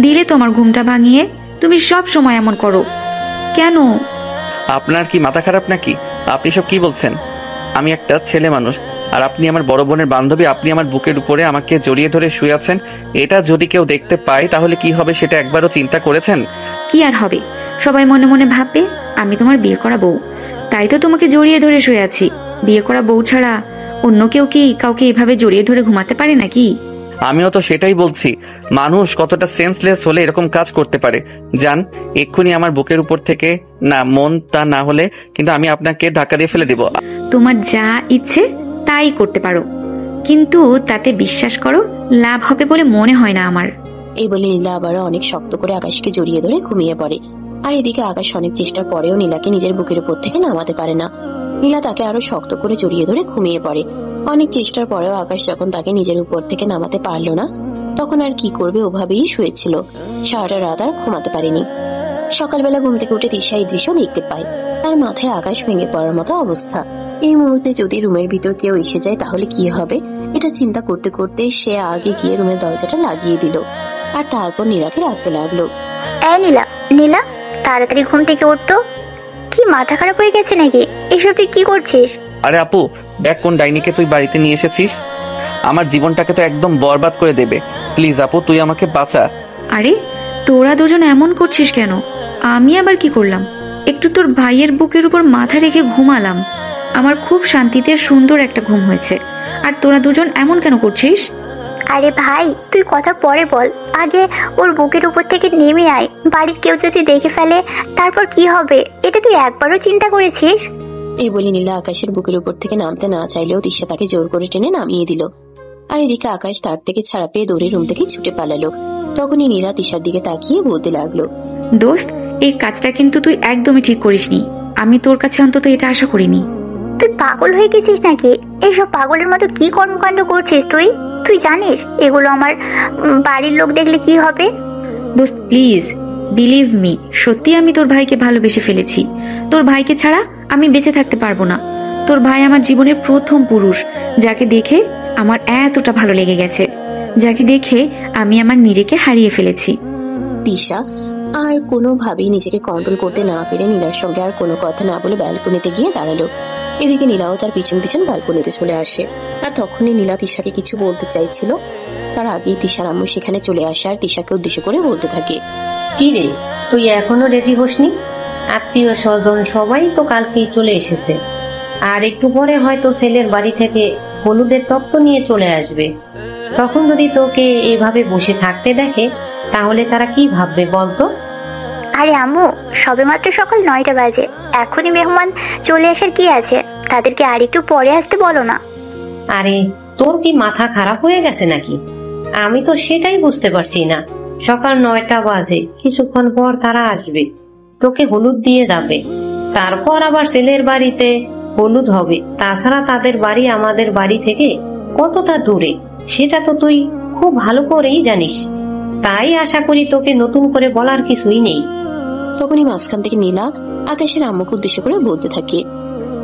দিলে তোমার ঘুমটা ভাঙিয়ে। তুমি সব সময় এমন করো কেন? আপনার কি মাথা খারাপ নাকি? আপনি সব কি বলছেন? আমি একটা ছেলে মানুষ, আর আপনি আমার বড় বোনের বান্ধবী। আপনি আমার বুকের উপরে আমাকে জড়িয়ে ধরে শুয়ে আছেন। এটা যদি কেউ দেখতে পায় তাহলে কি হবে সেটা একবারও চিন্তা করেছেন? কি আর হবে, সবাই মনে মনে ভাববে আমি তোমার বিয়ে করা বউ, তাই তো তোমাকে জড়িয়ে ধরে শুয়ে আছি। বিয়ে করা বউ ছাড়া অন্য কেউ কি কাউকে এভাবে জড়িয়ে ধরে ঘুমাতে পারে নাকি? আমিও তো সেটাই বলছি, মানুষ কতটা সেন্সলেস হলে এরকম কাজ করতে পারে। যান এক্ষুনি আমার বুকের উপর থেকে, না মন তা না হলে কিন্তু আমি আপনাকে ধাক্কা দিয়ে ফেলে দিব। তোমার যা ইচ্ছে তাই করতে পারো, কিন্তু তাতে বিশ্বাস করো লাভ হবে বলে মনে হয় না আমার। এই বলে নীলা আবারও অনেক শক্ত করে আকাশকে জড়িয়ে ধরে ঘুমিয়ে পড়ে। আর এদিকে আকাশ অনেক চেষ্টার পরেও নীলাকে নিজের বুকের উপর থেকে নামাতে পারে না। নীলা তাকে আরো শক্ত করে জড়িয়ে ধরে ঘুমিয়ে পড়ে। অনেক চেষ্টার পরেও আকাশ যখন তাকে নিজের উপর থেকে নামাতে পারলো না, তখন আর কি করবে, ওভাবেই শুয়েছিল। সারাটা রাত আর ঘুমাতে পারেনি। সকালবেলা ঘুম থেকে উঠে তিশা এই দৃশ্য দেখতে পায়। তার মাথায় আকাশ ভেঙে পড়ার মতো অবস্থা। এই মুহূর্তে যদি রুমের ভিতর কেউ এসে যায় তাহলে কি হবে, এটা চিন্তা করতে করতে সে আগে গিয়ে রুমের দরজাটা লাগিয়ে দিল, আর তারপর নীলাকে রাখতে লাগলো। এই নীলা, নীলা তাড়াতাড়ি ঘুম থেকে উঠতো। কি মাথা খারাপ হয়ে গেছে নাকি? এসব তুই কি করছিস? আরে আপু, দেখ কোন ডাইনিকে তুই বাড়িতে নিয়ে এসেছিস। আমার জীবনটাকে তো একদম বরবাদ করে দেবে। প্লিজ আপু, তুই আমাকে বাঁচা। আরে তোরা দুজন এমন করছিস কেন? আমি আবার কি করলাম? একটু তোর ভাইয়ের বুকের উপর মাথা রেখে ঘুমালাম, আমার খুব শান্তিতে সুন্দর একটা ঘুম হয়েছে, আর তোরা দুজন এমন কেন করছিস? আরে ভাই, তুই কথা পরে বল, আগে ওর বুকের উপর থেকে নেমে আয়। বাড়ির কেউ যদি দেখে ফেলে তারপর কি হবে, এটা তুই একবারও চিন্তা করেছিস? এই বলে নীলা আকাশের বুকের উপর থেকে নামতে না চাইলেও তিশা তাকে জোর করে টেনে নামিয়ে দিল। আর এদিকে আকাশ তার থেকে ছাড়া পেয়ে দৌড়ে রুম থেকে ছুটে পালালো। তখনই নীলা তিশার দিকে তাকিয়ে বলতে লাগলো, দোস্ত, এই কাজটা কিন্তু তুই একদমই ঠিক করিসনি। আমি তোর কাছে অন্তত এটা আশা করিনি। তুই পাগল হয়ে গেছিস নাকি? এইসব পাগলের মতো কি কর্মকাণ্ড করছিস তুই? তুই জানিস এগুলো আমার বাড়ির লোক দেখলে কি হবে? দোস্ত প্লিজ বিলিভ মি, সত্যি আমি তোর ভাইকে ভালোবেসে ফেলেছি। তোর ভাইকে ছাড়া আমি বেঁচে থাকতে পারবো না। তোর ভাই আমার জীবনের প্রথম পুরুষ, যাকে দেখে আমার এতটা ভালো লেগে গেছে, যাকে দেখে আমি আমার নিজেকে হারিয়ে ফেলেছি। তিশা আর কোনোভাবেই নিজেকে কন্ট্রোল করতে না পেরে নীলার সঙ্গে আর কোনো কথা না বলে ব্যালকনিতে গিয়ে দাঁড়ালো। এদিকে নীলাও তার পিছন পিছন ব্যালকনিতে চলে আসে। আর তখনই নীলা তিশাকে কিছু বলতে চাইছিল, তার আগেই তিশার আম্মু সেখানে চলে আসে আর তিশাকে উদ্দেশ্য করে বলতে থাকে, কি রে, তুই এখনো রেডি হসনি? আত্মীয় স্বজন সবাই তো কালকেই চলে এসেছে, আর একটু পরে হয়তো ছেলের বাড়ি থেকে হলুদের তত্ত্ব নিয়ে চলে আসবে। তখন যদি তোকে এভাবে বসে থাকতে দেখে তাহলে তারা কি ভাববে বলতো? আরে আম্মু, সবেমাত্র সকাল 9টা বাজে, এখনই মেহমান চলে আসার কি আছে? তাদেরকে আর একটু পরে আসতে বলো না। আরে তোর কি মাথা খারাপ হয়ে গেছে নাকি? আমি তো সেটাই বুঝতে পারছি না। সকাল 9টা বাজে, কিছুক্ষণ পর তারা আসবে, তোকে হলুদ দিয়ে যাবে, তারপর আবার ছেলের বাড়িতে হলুদ হবে। তাছাড়া তাদের বাড়ি আমাদের বাড়ি থেকে কতটা দূরে সেটা তো তুই খুব ভালো করেই জানিস। তাই আশা করি তোকে নতুন করে বলার কিছুই নেই। তখনই মাঝখান থেকে নীলা আকাশের আম্মুকে উদ্দেশ্য করে বলতে থাকে,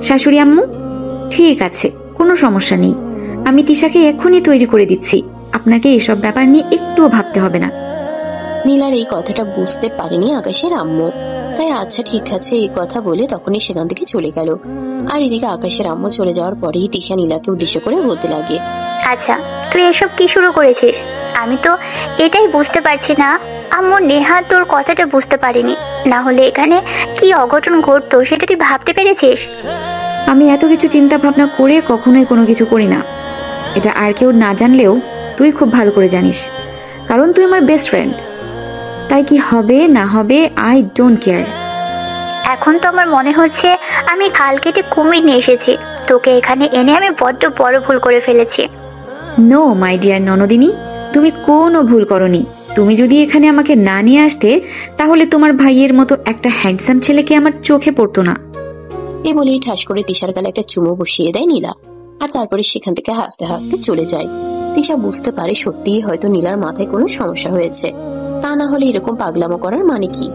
শাশুড়ি আম্মু, ঠিক আছে, কোনো সমস্যা নেই, আমি তিশাকে এক্ষুনি তৈরি করে দিচ্ছি। আপনাকে এসব ব্যাপার নিয়ে একটুও ভাবতে হবে না। নীলার এই কথাটা বুঝতে পারেনি আকাশের আম্মু, তাই আচ্ছা ঠিক আছে এই কথা বলে তখনই সেখান থেকে চলে গেল। আর এদিকে আকাশের আম্মু চলে যাওয়ার পরেই তিশা নীলাকে উদ্দেশ্য করে বলতে লাগে, আচ্ছা তুই এসব কি শুরু করেছিস? আমি তো এটাই বুঝতে পারছি না আম্মু, নেহা তোর কথাটা বুঝতে পারিনি, না হলে এখানে কি অঘটন ঘটতো সেটা তুই ভাবতে পেরেছিস? আমি এত কিছু চিন্তা ভাবনা করে কখনোই কোনো কিছু করি না। এটা আর কেউ না জানলেও তুই খুব ভালো করে জানিস, কারণ তুই আমার বেস্ট ফ্রেন্ড। তাই কি হবে না হবে আই ডোন্ট কেয়ার। এখন এখন তো আমার মনে হচ্ছে আমি খাল কেটে কুমির নিয়ে এসেছি। তোকে এখানে এনে আমি বড্ড বড় ভুল করে ফেলেছি। নো মাই ডিয়ার ননদিনী, তুমি কোনো ভুল করনি। তুমি যদি এখানে আমাকে না নিয়ে আসতে, তাহলে তোমার ভাইয়ের মতো একটা হ্যান্ডসাম ছেলেকে আমার চোখে পড়তো না। এ বলেই ঠাস করে তিশার গালে একটা চুমু বসিয়ে দেয় নীলা, আর তারপরে সেখান থেকে হাসতে হাসতে চলে যায়। তিশা বুঝতে পারে সত্যিই হয়তো নীলার মাথায় কোনো সমস্যা হয়েছে, তা না হলে এরকম পাগলামো করার মানে কি।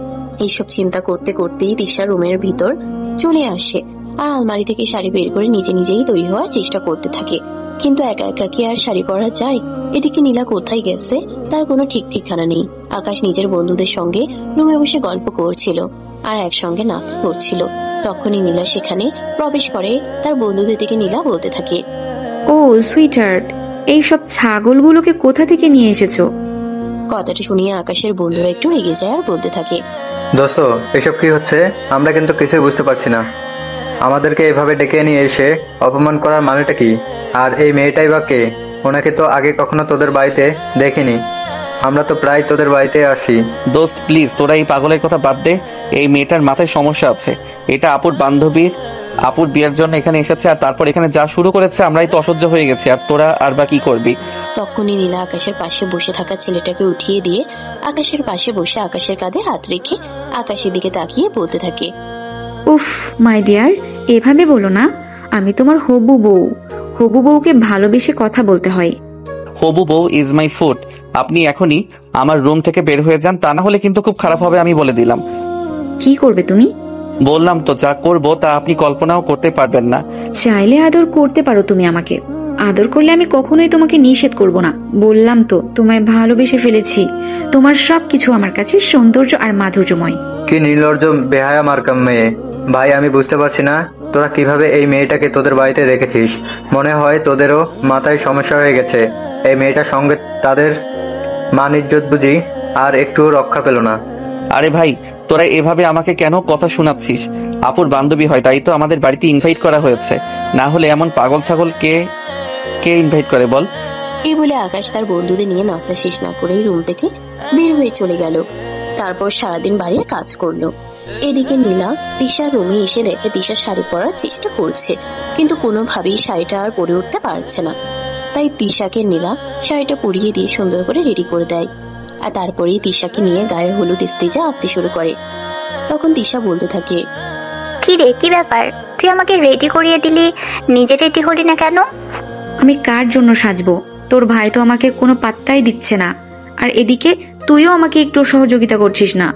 এইসব চিন্তা করতে করতেই তিশা রুমের ভিতর চলে আসে আর আলমারি থেকে শাড়ি বের করে নিজে নিজেই তৈরি হওয়ার চেষ্টা করতে থাকে। কিন্তু একা একা কি আর শাড়ি পরা যায়? এদিকে নীলা কোথায় গেছে তার কোনো ঠিক ঠিকানা নেই। আকাশ নিজের বন্ধুদের সঙ্গে রুমে বসে গল্প করছিল আর একসঙ্গে নাস্তা করছিল। তখনই নীলা সেখানে প্রবেশ করে। তার বন্ধুদের দিকে নীলা বলতে থাকে, ও সুইটার্ট, এইসব ছাগলগুলোকে কোথা থেকে নিয়ে এসেছো? কথাটা শুনিয়ে আকাশের বন্ধুরা একটু রেগে যায় আর বলতে থাকে, দোস্ত, এসব কি হচ্ছে? আমরা কিন্তু কিছুই বুঝতে পারছি না। আমাদেরকে এভাবে ডেকে নিয়ে এসে অপমান করার মানেটা কি? আর এই মেয়েটাই বা কে? ওনাকে তো আগে কখনো তোদের বাড়িতে দেখিনি। আমরা তো প্রায় তোদের বাড়িতে আসি। দোস্ত প্লিজ, তোরা এই পাগলের কথা বাদ দে। এই মেয়েটার মাথায় সমস্যা আছে। এটা আপুর বান্ধবীর, আপুর বিয়ের জন্য এখানে এসেছে, আর তারপর এখানে যা শুরু করেছে আমরাই তো অসহ্য হয়ে গেছি। আর তোরা আর বা কি করবি? তখনই নীলা আকাশের পাশে বসে থাকা ছেলেটাকে উঠিয়ে দিয়ে আকাশের পাশে বসে আকাশের কাঁধে হাত রেখে আকাশের দিকে তাকিয়ে বলতে থাকে, উফ মাই ডিয়ার, এভাবে বলো না। আমি তোমার হবু বউ। হবু বউকে ভালোবেসে কথা বলতে হয়। হবু বউ ইজ মাই ফুড। আপনি এখনই আমার রুম থেকে বের হয়ে যান, তা না হলে কিন্তু খুব খারাপ হবে, আমি বলে দিলাম। কি করবে তুমি? বললাম তো, যা করবো তা আপনি কল্পনাও করতে পারবেন না। চাইলে আদর করতে পারো তুমি আমাকে। আদর করলে আমি কখনোই তোমাকে নিষেধ করব না। বললাম তো, তোমায় ভালোবেসে ফেলেছি। তোমার সবকিছু আমার কাছে সৌন্দর্য আর মাধুর্যময়। কি নির্লজ্জ বেহায়া মার্কাম মেয়ে! ভাই, আমি বুঝতে পারছি না তোরা কিভাবে এই মেয়েটাকে তোদের বাড়িতে রেখেছিস। মনে হয় তোদেরও মাথায় সমস্যা হয়ে গেছে। এই মেয়েটার সঙ্গে তাদের মান ইজ্জত বুঝি আর একটুও রক্ষা পেল না। আরে ভাই, তোরা এভাবে আমাকে কেন কথা শোনাচ্ছিস? আপুর বান্ধবী হয়, তাই তো আমাদের বাড়িতে ইনভাইট করা হয়েছে। না হলে এমন পাগল ছাগল কে ইনভাইট করে বল? এই বলে আকাশ তার বন্ধুদের নিয়ে নাস্তা শেষ না করেই রুম থেকে বের হয়ে চলে গেল। তারপর সারাদিন বাইরে কাজ করলো। এদিকে নীলা তিশার রুমে এসে দেখে তিশা শাড়ি পরার চেষ্টা করছে, কিন্তু কোনোভাবেই শাড়িটা আর পরে উঠতে পারছে না। তাই তিশাকে নীলা শাড়িটা পরিয়ে দিয়ে সুন্দর করে রেডি করে দেয়, আর তারপরেই তিশাকে নিয়ে গায়ে হলুদ স্টেজে আসতে শুরু করে। তখন তিশা বলতে থাকে, কি রে, কি ব্যাপার? তুই আমাকে রেডি করিয়ে দিলি, নিজে রেডি হলি না কেন? আমি কার জন্য সাজবো? তোর ভাই তো আমাকে কোনো পাত্তাই দিচ্ছে না, আর এদিকে তুইও আমাকে একটু সহযোগিতা করছিস না।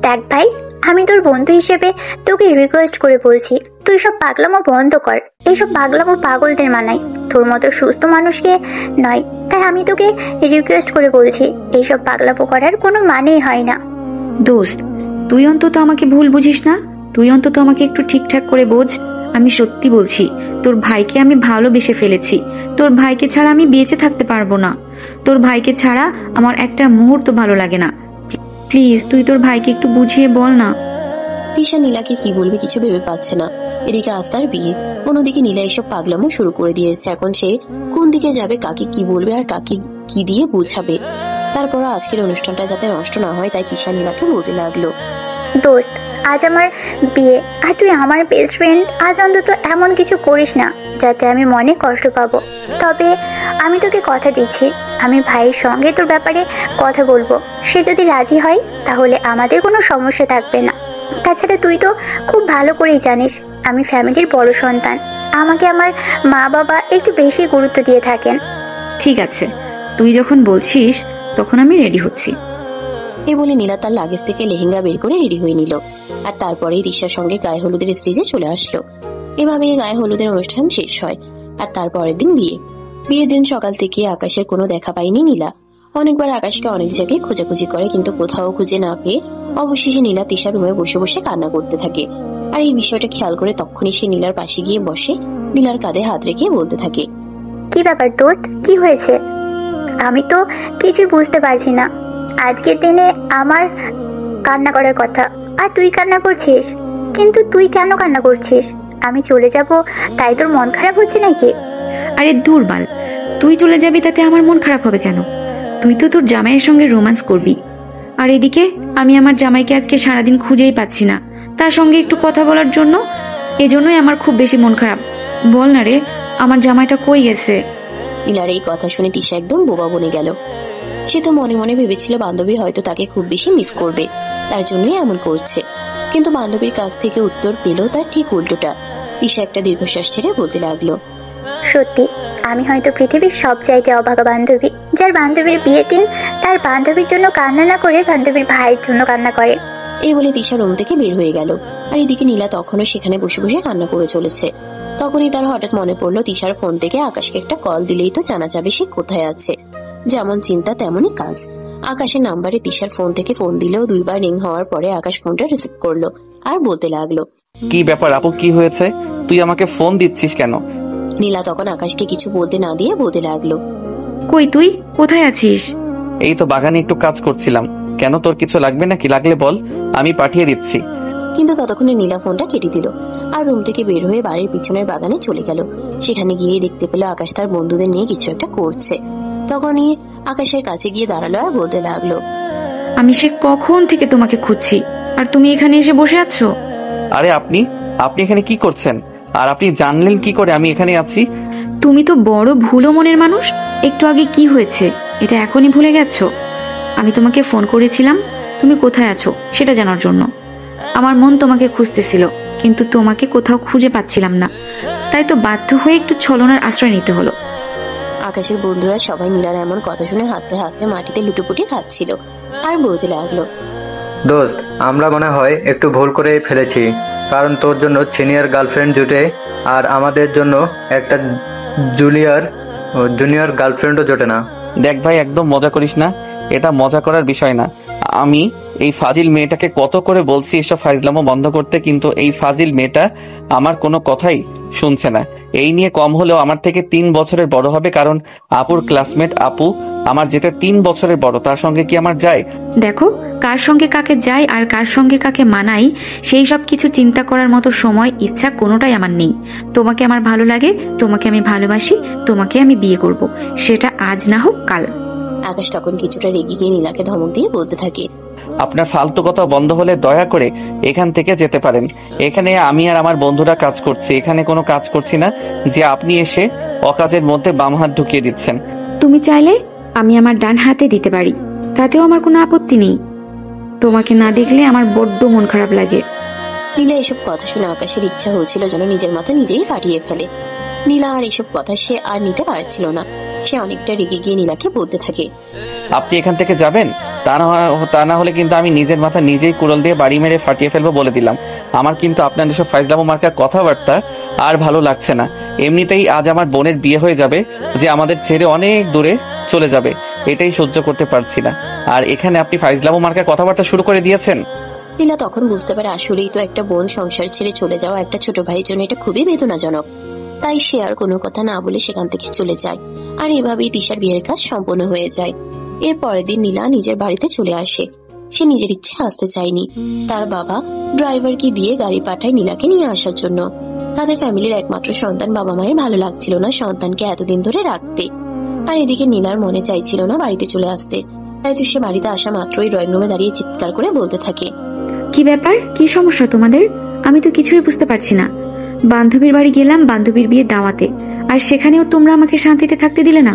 দেখ ভাই, আমি তোর বন্ধু হিসেবে তোকে রিকোয়েস্ট করে বলছি, তুই সব পাগলামো বন্ধ কর। এইসব পাগলামো পাগলদের মানায়, তোর মতো সুস্থ মানুষকে নয়। তাই আমি তোকে রিকোয়েস্ট করে বলছি, এইসব পাগলামো করার কোনো মানেই হয় না। দোস্ত, তুই অন্তত আমাকে ভুল বুঝিস না। তুই অন্তত আমাকে একটু ঠিকঠাক করে বোঝ। আমি সত্যি বলছি, তোর ভাইকে আমি ভালোবেসে ফেলেছি। তোর ভাইকে ছাড়া আমি বেঁচে থাকতে পারবো না। তোর ভাইকে ছাড়া আমার একটা মুহূর্ত ভালো লাগে না। প্লিজ তুই তোর ভাইকে একটু বুঝিয়ে বল না। তিশা নীলাকে কি বলবে কিছু ভেবে পাচ্ছে না। এদিকে আস্তার বিয়ে, অন্যদিকে নীলা এসব পাগলামো শুরু করে দিয়েছে। এখন সে কোন দিকে যাবে, কাকে কি বলবে আর কাকে কি দিয়ে বুঝাবে। তারপর আজকের অনুষ্ঠানটা যাতে নষ্ট না হয়, তাই তিশা নীলাকে বলতে লাগলো, দোস্ত, আজ আমার বিয়ে, আর তুই আমার বেস্ট ফ্রেন্ড। আজ অন্তত এমন কিছু করিস না যাতে আমি মনে কষ্ট পাবো। তবে আমি তোকে কথা দিচ্ছি, আমি ভাইয়ের সঙ্গে তোর ব্যাপারে কথা বলবো। সে যদি রাজি হয় তাহলে আমাদের কোনো সমস্যা থাকবে না। তাছাড়া তুই তো খুব ভালো করেই জানিস আমি ফ্যামিলির বড় সন্তান। আমাকে আমার মা বাবা একটু বেশি গুরুত্ব দিয়ে থাকেন। ঠিক আছে, তুই যখন বলছিস তখন আমি রেডি হচ্ছি। এই বলে নীলা তার লাগেজ থেকে লেহেঙ্গা বের করে রেডি হয়ে নিল, আর তারপরেই তিশার সঙ্গে গায়ে হলুদের স্টেজে চলে আসলো। এভাবেই গায়ে হলুদের অনুষ্ঠান শেষ হয়। আর তারপরের দিন বিয়ের দিন সকাল থেকে আকাশের কোনো দেখা পায়নি নীলা। অনেকবার আকাশকে অনেক জায়গায় খোঁজাখুঁজি করে, কিন্তু কোথাও খুঁজে না পেয়ে অবশেষে নীলা তিশার রুমে বসে বসে কান্না করতে থাকে। আর এই বিষয়টা খেয়াল করে তখনই সে নীলার পাশে গিয়ে বসে, নীলার কাঁধে হাত রেখে বলতে থাকে, কি ব্যাপার দোস্ত, কি হয়েছে? আমি তো কিছু বুঝতে পারছি না। আজকের দিনে আমার কান্না করার কথা, আর তুই কান্না করছিস। কিন্তু তুই কেন কান্না করছিস? আমি চলে যাব তাই তোর মন খারাপ হচ্ছে নাকি? আরে দুর্বল, তুই চলে যাবি তাতে আমার মন খারাপ হবে কেন? তুই তো তোর জামাইয়ের সঙ্গে রোম্যান্স করবি, আর এদিকে আমি আমার জামাইকে আজকে সারাদিন খুঁজেই পাচ্ছি না। তার সঙ্গে একটু কথা বলার জন্য। এজন্যই আমার খুব বেশি মন খারাপ। বল না রে, আমার জামাইটা কই গেছে? নীলার এই কথা শুনে তিশা একদম বোবা বনে গেল। সে তো মনে মনে ভেবেছিল বান্ধবী হয়তো তাকে খুব বেশি মিস করবে, তার জন্যই এমন করছে। কিন্তু বান্ধবীর কাছ থেকে উত্তর পেল তার ঠিক উল্টোটা। তিশা একটা দীর্ঘশ্বাস ছেড়ে বলতে লাগলো, সত্যি আমি হয়তো পৃথিবীর সব চাইতে অভাগা বান্ধবী, যার বান্ধবীর বিয়ের দিন তার বান্ধবীর জন্য কান্না না করে বান্ধবীর ভাইয়ের জন্য কান্না করে। এই বলে তিশা রুম থেকে বের হয়ে গেল। আর এদিকে নীলা তখনও সেখানে বসে বসে কান্না করে চলেছে। তখনই তার হঠাৎ মনে পড়লো তিশার ফোন থেকে আকাশকে একটা কল দিলেই তো জানা যাবে সে কোথায় আছে। যেমন চিন্তা তেমনই কাজ। আকাশের নাম্বারে তিশার ফোন থেকে ফোন দিলেও 2 বার রিং হওয়ার পরে আকাশ ফোনটা রিসিভ করলো আর বলতে লাগলো, কি ব্যাপার আপু, কি হয়েছে? তুই আমাকে ফোন দিচ্ছিস কেন? নীলা তখন আকাশকে কিছু বলতে না দিয়ে বলতে লাগলো, কই তুই, কোথায় আছিস? এই তো বাগানে একটু কাজ করছিলাম। কেন, তোর কিছু লাগবে নাকি? লাগলে বল, আমি পাঠিয়ে দিচ্ছি। কিন্তু ততক্ষণে নীলা ফোনটা কেটে দিল আর রুম থেকে বের হয়ে বাড়ির পিছনের বাগানে চলে গেল। সেখানে গিয়ে দেখতে পেল আকাশ তার বন্ধুদের নিয়ে কিছু একটা করছে। তখনই আকাশের কাছে গিয়ে দাঁড়ালো আর বলতে লাগলো, আমি সে কখন থেকে তোমাকে খুঁজছি, আর তুমি এখানে এসে বসে আছো? আরে আপনি এখানে কি করছেন? আর আপনি জানলেন কি করে আমি এখানে আছি? তুমি তো বড় ভুলো মনের মানুষ। একটু আগে কি হয়েছে এটা এখনই ভুলে গেছো? আমি তোমাকে ফোন করেছিলাম তুমি কোথায় আছো সেটা জানার জন্য। আমার মন তোমাকে খুঁজতেছিল, কিন্তু তোমাকে কোথাও খুঁজে পাচ্ছিলাম না, তাই তো বাধ্য হয়ে একটু ছলনার আশ্রয় নিতে হলো। আকাশের বন্ধুরা সবাই নীলার এমন কথা শুনে হাসতে হাসতে মাটিতে লুটোপুটি খাচ্ছিল আর বলতে লাগলো, দোস্ত, আমরা মনে হয় একটু ভুল করে ফেলেছি, কারণ তোর জন্য সিনিয়র গার্লফ্রেন্ড জুটে আর আমাদের জন্য একটা জুনিয়র গার্লফ্রেন্ডও জোটে না। দেখ ভাই, একদম মজা করিস না, এটা মজা করার বিষয় না। আমি এই ফাজিল মেয়েটাকে কত করে বলছি এসব ফাইজলামো বন্ধ করতে, কিন্তু এই ফাজিল মেয়েটা আমার কোনো কথাই শুনছে না। এই নিয়ে কম হলেও আমার থেকে 3 বছরের বড় হবে, কারণ আপুর ক্লাসমেট আপু আমার যেতে 3 বছরের বড়। তার সঙ্গে কি আমার যায়? দেখো, কার সঙ্গে কাকে যায় আর কার সঙ্গে কাকে মানাই সেই সব কিছু চিন্তা করার মতো সময় ইচ্ছা কোনোটাই আমার নেই। তোমাকে আমার ভালো লাগে, তোমাকে আমি ভালোবাসি, তোমাকে আমি বিয়ে করব, সেটা আজ না হোক কাল। আকাশ তখন কিছুটা রেগে গিয়ে নীলাকে ধমক দিয়ে বলতে থাকে, আপনার ফালতু কথা বন্ধ হলে দয়া করে এখান থেকে যেতে পারেন। এখানে আমি আর আমার বন্ধুরা কাজ করছি, এখানে কোনো কাজ করছি না যে আপনি এসে অকাজের মধ্যে বাম হাত ঢুকিয়ে দিচ্ছেন। তুমি চাইলে আমি আমার ডান হাতে দিতে পারি, তাতেও আমার কোনো আপত্তি নেই। তোমাকে না দেখলে আমার বড্ড মন খারাপ লাগে। নীলা এসব কথা শুনে আকাশের ইচ্ছা হয়েছিল যেন নিজের মাথা নিজেই ফাটিয়ে ফেলে। নীলা আর এসব কথা সে আর নিতে পারছিল না। সে অনেকটা রেগে গিয়ে নীলাকে বলতে থাকে, আপনি এখান থেকে যাবেন, তা না হলে কিন্তু আমি নিজের মাথা নিজেই কুড়াল দিয়ে বাড়ি মেরে ফাটিয়ে ফেলবো বলে দিলাম। আমার কিন্তু আপনার এসব ফাইজলামো মার্কার কথাবার্তা আর ভালো লাগছে না। এমনিতেই আজ আমার বোনের বিয়ে হয়ে যাবে, যে আমাদের ছেড়ে অনেক দূরে চলে যাবে, এটাই সহ্য করতে পারছি না। আর এখানে আপনি ফাইজলামো মার্কার কথাবার্তা শুরু করে দিয়েছেন। নীলা তখন বুঝতে পারে আসলেই তো একটা বোন সংসার ছেড়ে চলে যাওয়া একটা ছোট ভাইয়ের জন্য এটা খুবই বেদনাজনক। তাই সে আর কোনো কথা না বলে সেখান থেকে চলে যায়। আর এভাবেই তিশার বিয়ের কাজ সম্পন্ন হয়ে যায়। এর পরের দিন নীলা নিজের বাড়িতে চলে আসে। সে নিজের ইচ্ছে আসতে চায়নি। তার বাবা ড্রাইভারকে দিয়ে গাড়ি পাঠায় নীলাকে নিয়ে আসার জন্য। তাদের ফ্যামিলির একমাত্র সন্তান বাবা মায়ের ভালো লাগছিল না সন্তানকে এতদিন ধরে রাখতে। আর এদিকে নীলার মনে চাইছিল না বাড়িতে চলে আসতে। তাই তো সে বাড়িতে আসা মাত্রই ড্রয়িং রুমে দাঁড়িয়ে চিৎকার করে বলতে থাকে, কি ব্যাপার, কি সমস্যা তোমাদের? আমি তো কিছুই বুঝতে পারছি না। বান্ধবীর বাড়ি গেলাম বান্ধবীর বিয়ে দাওয়াতে, আর সেখানেও তোমরা আমাকে শান্তিতে থাকতে দিলে না।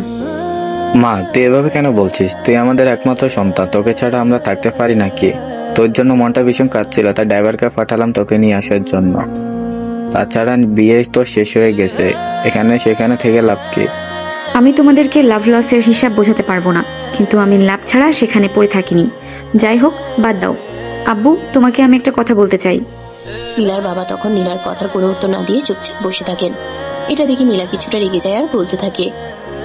মা, তুই এভাবে কেন বলছিস? তুই আমাদের একমাত্র সন্তান, তোকে ছাড়া আমরা থাকতে পারি নাকি? তোর জন্য মনটা ভীষণ কাঁদছিল, তাই ড্রাইভারকে পাঠালাম তোকে নিয়ে আসার জন্য। তাছাড়া বিয়ে তো শেষ হয়ে গেছে, এখানে সেখানে থেকে লাভ কি? আমি তোমাদেরকে লাভ লসের হিসাব বোঝাতে পারবো না, কিন্তু আমি লাভ ছাড়া সেখানে পড়ে থাকিনি। যাই হোক, বাদ দাও। আব্বু, তোমাকে আমি একটা কথা বলতে চাই। নীলার বাবা তখন নীলার কথার কোনো উত্তর না দিয়ে চুপচাপ বসে থাকেন। এটা দেখে নীলা কিছুটা রেগে যায় আর বলতে থাকে।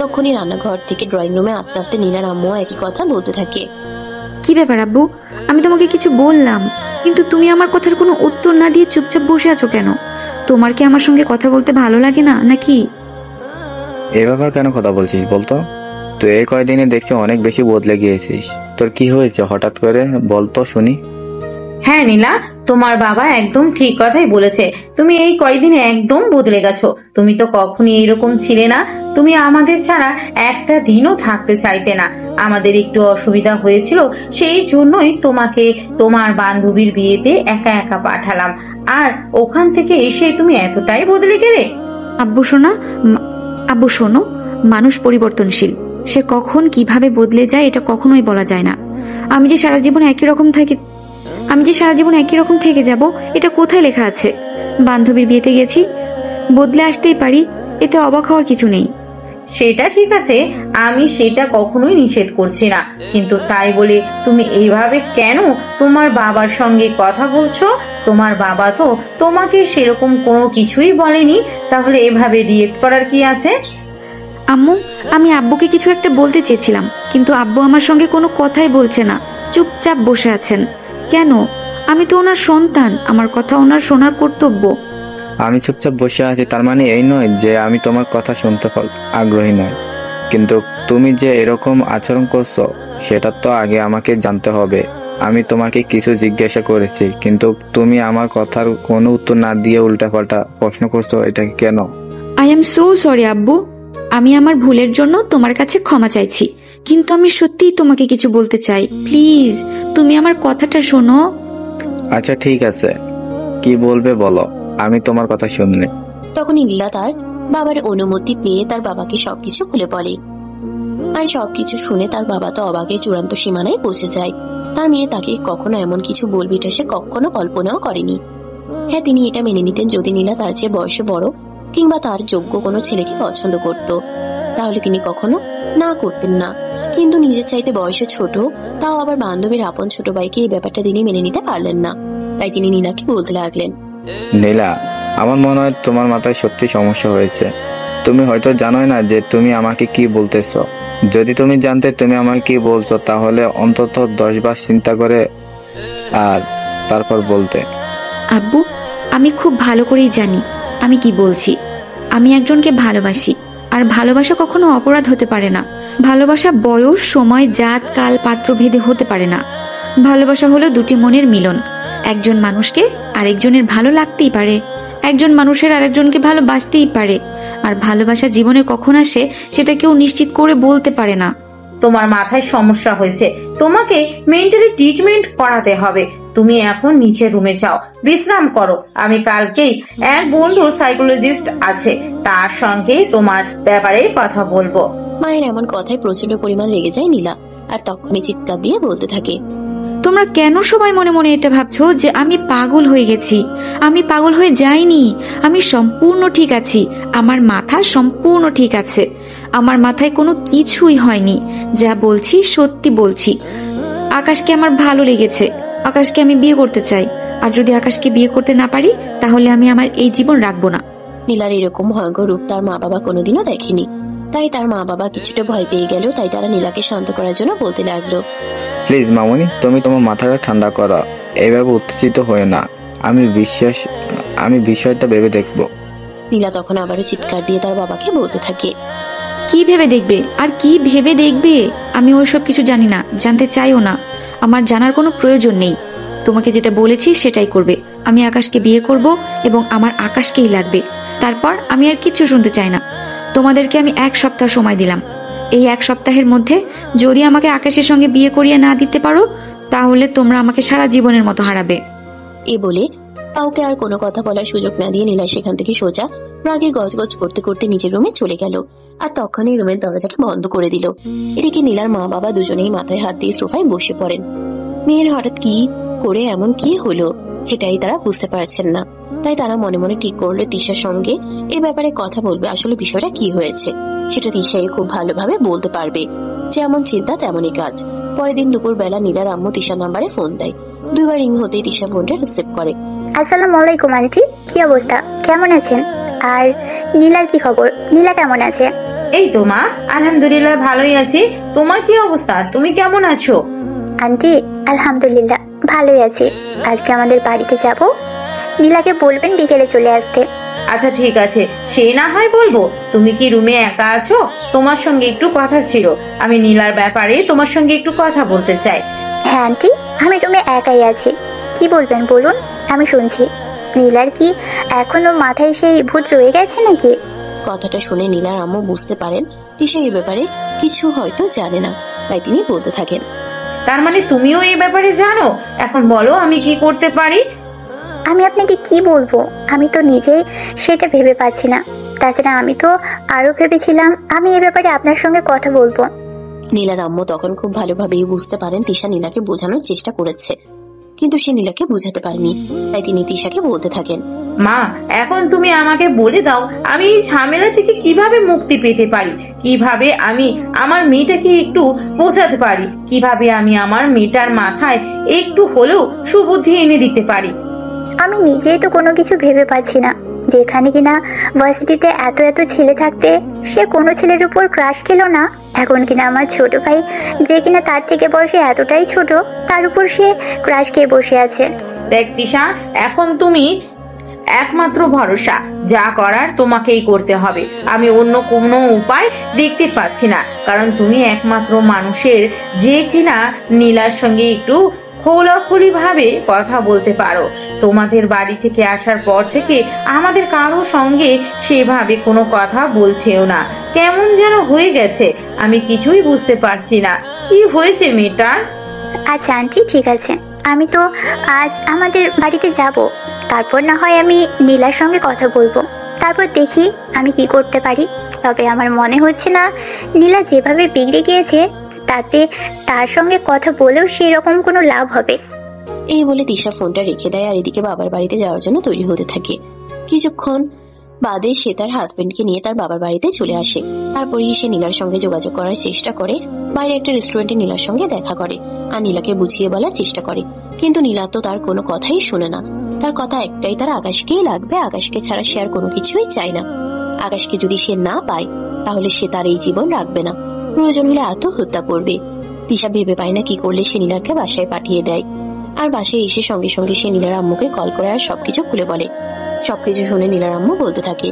তখনই রান্নাঘর থেকে ড্রয়িং রুমে আস্তে আস্তে নীলার আম্মু একই কথা বলতে থাকে, কি ব্যাপার আব্বু, আমি তোমাকে কিছু বললাম, কিন্তু তুমি আমার কথার কোনো উত্তর না দিয়ে চুপচাপ বসে আছো কেন? তোমার কি আমার সঙ্গে কথা বলতে ভালো লাগে না নাকি? এভাবে কেন কথা বলছিস বলতো? তুই এই কয়দিনে দেখছি অনেক বেশি বদলে গিয়েছিস। তোর কি হয়েছে হঠাৎ করে, বলতো শুনি। হ্যাঁ নীলা, তোমার বাবা একদম ঠিক কথাই বলেছে। তুমি এই কয়দিনে একদম বদলে গেছো। তুমি তো কখনই এইরকম ছিলে না। তুমি আমাদের ছাড়া একটা দিনও থাকতে চাইতে না। আমাদের একটু অসুবিধা হয়েছিল, সেই জন্যই তোমাকে তোমার বান্ধবীর বিয়েতে একা একা পাঠালাম, আর ওখান থেকে এসে তুমি এতটাই বদলে গেলে। আব্বু শোনো, মানুষ পরিবর্তনশীল, সে কখন কিভাবে বদলে যায় এটা কখনোই বলা যায় না। আমি যে সারা জীবন একই রকম থেকে যাব এটা কোথায় লেখা আছে? বান্ধবীর বিয়েতে গেছি, বদলে আসতেই পারি, এতে অবাক হওয়ার কিছু নেই। সেটা ঠিক আছে, আমি সেটা কখনোই নিষেধ করছি না, কিন্তু তাই বলে তুমি এইভাবে কেন তোমার বাবার সঙ্গে কথা বলছো? তোমার বাবা তো তোমাকে সেরকম কোনো কিছুই বলেনি, তাহলে এভাবে রিয়েক্ট করার কি আছে? আম্মু, আমি আব্বুকে কিছু একটা বলতে চেয়েছিলাম, কিন্তু আব্বু আমার সঙ্গে কোনো কথাই বলছে না, চুপচাপ বসে আছেন। কেন? আমি তো ওনার সন্তান, আমার কথা ওনার শোনার কর্তব্য। আমি চুপচাপ বসে আছি তার মানে এই নয় যে আমি তোমার কথা শুনতে আগ্রহী নয়, কিন্তু তুমি যে এরকম আচরণ করছো সেটা তো আগে আমাকে জানতে হবে। আমি তোমাকে কিছু জিজ্ঞাসা করেছি, কিন্তু তুমি আমার কথার কোনো উত্তর না দিয়ে উল্টাপাল্টা প্রশ্ন করছো, এটা কেন? আই এম সো সরি আব্বু, আমি আমার ভুলের জন্য তোমার কাছে ক্ষমা চাইছি, কিন্তু আমি সত্যিই তোমাকে কিছু বলতে চাই। প্লিজ তুমি আমার কথাটা শোনো। আচ্ছা ঠিক আছে, কি বলবে বলো, আমি তোমার কথা শুনলে। তখনই নীলা তার বাবার অনুমতি পেয়ে তার বাবাকে সবকিছু খুলে বলে, আর সবকিছু শুনে তার বাবা তো অবাকের চূড়ান্ত সীমানায় পৌঁছে যায়। তার মেয়ে তাকে কখনো এমন কিছু বলবে এটা সে কখনো কল্পনাও করেনি। হ্যাঁ, তিনি এটা মেনে নিতেন যদি নীলা তার চেয়ে বয়সে বড় কিংবা তার যোগ্য কোনো ছেলেকে পছন্দ করত, তাহলে তিনি কখনো না করতেন না। কিন্তু নিজের চাইতে বয়সে ছোট, তাও আবার বান্ধবীর আপন ছোট ভাইকে এই ব্যাপারটা তিনি মেনে নিতে পারলেন না। তাই তিনি নীলাকে বলতে লাগলেন, নীলা, আমার মনে হয় তোমার মাথায় সত্যি সমস্যা হয়েছে। তুমি হয়তো জানোই না যে তুমি আমাকে কি বলতেছো। যদি তুমি জানতে তুমি আমাকে কি বলছো তাহলে অন্তত 10 বার চিন্তা করে আর তারপর বলতে। আব্বু, আমি খুব ভালো করেই জানি আমি কি বলছি। আমি একজনকে ভালোবাসি, আর ভালোবাসা কখনো অপরাধ হতে পারে না। ভালোবাসা বয়স, সময়, জাত, কাল, পাত্র ভেদে হতে পারে না। ভালোবাসা হলো দুটি মনের মিলন। একজন মানুষকে আরেকজনের ভালো লাগতেই পারে, একজন মানুষের আরেকজনকে ভালোবাসতেই পারে, আর ভালোবাসা জীবনে কখন আসে সেটা কেউ নিশ্চিত করে বলতে পারে না। তোমার মাথায় সমস্যা হয়েছে, তোমাকে মেন্টালি ট্রিটমেন্ট করাতে হবে। তুমি এখন নিচের রুমে যাও, বিশ্রাম করো। আমি কালকেই এক বন্ধুর সাইকোলজিস্ট আছে, তার সঙ্গে তোমার ব্যাপারে কথা বলবো। মায়ের এমন কথায় প্রচন্ড পরিমাণ রেগে যায় নীলা, আর তখনই চিৎকার দিয়ে বলতে থাকে, তোমরা কেন সবাই মনে মনে এটা ভাবছো যে আমি পাগল হয়ে গেছি? আমি পাগল হয়ে যাইনি, আমি সম্পূর্ণ ঠিক আছি। আমার মাথা সম্পূর্ণ ঠিক আছে, আমার মাথায় কোনো কিছুই হয়নি। যা বলছি সত্যি বলছি। আকাশকে আমার ভালো লেগেছে, আকাশকে আমি বিয়ে করতে চাই, আর যদি আকাশকে বিয়ে করতে না পারি তাহলে আমি আমার এই জীবন রাখবো না। নীলার এরকম ভয়ঙ্কর রূপ তার মা বাবা কোনোদিনও দেখেনি, তাই তার মা বাবা কিছুটা ভয় পেয়ে গেল। তাই তারা নীলাকে শান্ত করার জন্য বলতে লাগলো, প্লিজ মামুনি, তুমি তোমার মাথাটা ঠান্ডা করো, এইভাবে উত্তেজিত হয়ে না। আমি বিষয়টা ভেবে দেখবো। নীলা তখন আবারও চিৎকার দিয়ে তার বাবাকে বলতে থাকে, কি ভেবে দেখবে? আর কি ভেবে দেখবে? আমি ওইসব কিছু জানি না, জানতে চাইও না। আমার জানার কোনো প্রয়োজন নেই। তোমাকে যেটা বলেছি সেটাই করবে। আমি আকাশকে বিয়ে করব এবং আমার আকাশকেই লাগবে। তারপর আমি আর কিচ্ছু শুনতে চাই না। তোমাদেরকে আমি 1 সপ্তাহ সময় দিলাম। এই 1 সপ্তাহের মধ্যে যদি আমাকে আকাশের সঙ্গে বিয়ে করিয়ে না দিতে পারো তাহলে তোমরা আমাকে সারা জীবনের মতো হারাবে। এ বলে কাউকে আর কোনো কথা বলার সুযোগ না দিয়ে নীলা সেখান থেকে সোজা রাগে গজগজ করতে করতে নিজের রুমে চলে গেল, আর তখনই রুমের দরজাটা বন্ধ করে দিল। এদিকে নীলার মা বাবা দুজনেই মাথায় হাত দিয়ে সোফায় বসে পড়েন। মেয়ের হঠাৎ কি করে এমন কি হলো সেটাই তারা বুঝতে পারছেন না। তাই তারা মনে মনে ঠিক করলো তিশার সঙ্গে এ ব্যাপারে কথা বলবে। আসলে বিষয়টা কি হয়েছে সেটা তিশাই খুব ভালোভাবে বলতে পারবে। যেমন চিন্তা তেমনই কাজ। পরের দিন দুপুর বেলা নীলার আম্মু তিশার নাম্বারে ফোন দেয়। 2 বার রিং হতেই তিশা ফোনটা রিসিভ করে। আসসালামু আলাইকুম আন্টি, কি অবস্থা, কেমন আছেন? আর নীলার কি খবর? নীলা কেমন আছে? এই তো মা, আলহামদুলিল্লাহ ভালোই আছি। তোমার কি অবস্থা? তুমি কেমন আছো? আন্টি আলহামদুলিল্লাহ ভালোই আছি। আজকে আমাদের বাড়িতে যাব, নীলাকে বলবেন বিকেলে চলে আসতে। আচ্ছা ঠিক আছে, সে না হয় বলবো। তুমি কি রুমে একা আছো? তোমার সঙ্গে একটু কথা ছিল, আমি নীলার ব্যাপারে তোমার সঙ্গে একটু কথা বলতে চাই। হ্যাঁ আন্টি, আমি রুমে একাই আছি। কি বলবেন বলুন, আমি শুনছি। নীলার কি এখনো মাথায় সেই ভূত রয়ে গেছে নাকি? কথাটা শুনে নীলার আম্মু বুঝতে পারেন তিশা এই ব্যাপারে কিছু হয়তো জানে না, তাই তিনি বলতে থাকেন, তার মানে তুমিও এই ব্যাপারে জানো? এখন বলো আমি কি করতে পারি। আমি আপনাকে কি বলবো, আমি তো নিজেই সেটা ভেবে পাচ্ছি না। তাছাড়া আমি তো আরো ভেবেছিলাম আমি এ ব্যাপারে আপনার সঙ্গে কথা বলবো। নীলার আম্মু তখন খুব ভালোভাবেই বুঝতে পারেন তিশা নীলাকে বোঝানোর চেষ্টা করেছে, কিন্তু সে নীলাকে বোঝাতে পারেনি, তাই তিনি তিশাকে বলতে থাকেন, মা, এখন তুমি আমাকে বলে দাও আমি এই ঝামেলা থেকে কিভাবে মুক্তি পেতে পারি, কিভাবে আমি আমার মেয়েটাকে একটু বোঝাতে পারি, কিভাবে আমি আমার মেয়েটার মাথায় একটু হলেও সুবুদ্ধি এনে দিতে পারি। আমি নিজেই তো কোনো কিছু ভেবে পাচ্ছি না। যেখানে কিনা ভার্সিটিতে এত এত ছেলে থাকতে সে কোনো ছেলের উপর ক্রাশ খেলো না, এখন কিনা আমার ছোট ভাই যে কিনা তার থেকে বয়সে এতটাই ছোট, তার উপর সে ক্রাশ খেয়ে বসে আছে। দেখ তিশা, এখন তুমি একমাত্র ভরসা, যা করার তোমাকেই করতে হবে। আমি অন্য কোনো উপায় দেখতে পাচ্ছি না, কারণ তুমি একমাত্র মানুষের যে কিনা নীলার সঙ্গে একটু খোলাখুলি ভাবে কথা বলতে পারো। তোমাদের বাড়ি থেকে আসার পর থেকে আমাদের কারো সঙ্গে সেভাবে কোনো কথা বলছেও না, কেমন যেন হয়ে গেছে। আমি কিছুই বুঝতে পারছি না কি হয়েছে মেয়েটার। আচ্ছা আন্টি, ঠিক আছে, আমি তো আজ আমাদের বাড়িতে যাব, তারপর না হয় আমি নীলার সঙ্গে কথা বলবো, তারপর দেখি আমি কি করতে পারি। তবে আমার মনে হচ্ছে না নীলা যেভাবে বিগড়ে গিয়েছে তাতে তার সঙ্গে কথা বলেও সেই রকম কোনো লাভ হবে। এই বলে তিশা ফোনটা রেখে দেয় আর এদিকে বাবার বাড়িতে যাওয়ার জন্য তৈরি হতে থাকে। কিছুক্ষণ বাদে সে তার হাজবেন্ডকে নিয়ে তার বাবার বাড়িতে চলে আসে। তারপরেই সে নীলার সঙ্গে যোগাযোগ করার চেষ্টা করে। বাইরে একটা রেস্টুরেন্টে নীলার সঙ্গে দেখা করে আর নীলাকে বুঝিয়ে বলার চেষ্টা করে, কিন্তু নীলা তো তার কোনো কথাই শুনে না। তার কথা একটাই, তার আকাশকেই লাগবে, আকাশকে ছাড়া সে আর কোনো কিছুই চায় না। আকাশকে যদি সে না পায় তাহলে সে তার এই জীবন রাখবে না, প্রয়োজন হলে আত্মহত্যা করবে। তিশা ভেবে পায় না কি করলে সে নীলাকে বাসায় পাঠিয়ে দেয়। আর বাসায় এসে সঙ্গে সঙ্গে সে নীলার আম্মুকে কল করে আর সবকিছু খুলে বলে। সবকিছু শুনে নীলার আম্মু বলতে থাকে,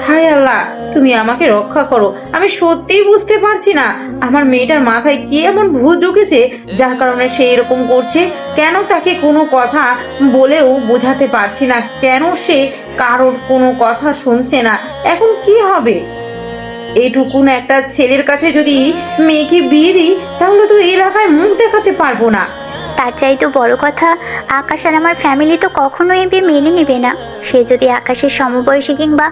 হায় আল্লাহ, তুমি আমাকে রক্ষা করো। আমি সত্যিই বুঝতে পারছি না আমার মেয়েটার মাথায় কি এমন ভূত ঢুকেছে যার কারণে সে এরকম করছে। কেন তাকে কোনো কথা বলেও বোঝাতে পারছি না, কেন সে কারোর কোনো কথা শুনছে না। এখন কি হবে? এইটুকুন একটা ছেলের কাছে যদি মেয়েকে বিয়ে দিই তাহলে তো এই এলাকায় মুখ দেখাতে পারবো না। তার চাইতে বড় কথা, আকাশ আর আমার ফ্যামিলি তো কখনোই এ বিয়ে মেনে নেবে না। সে যদি আকাশের সমবয়সী কিংবা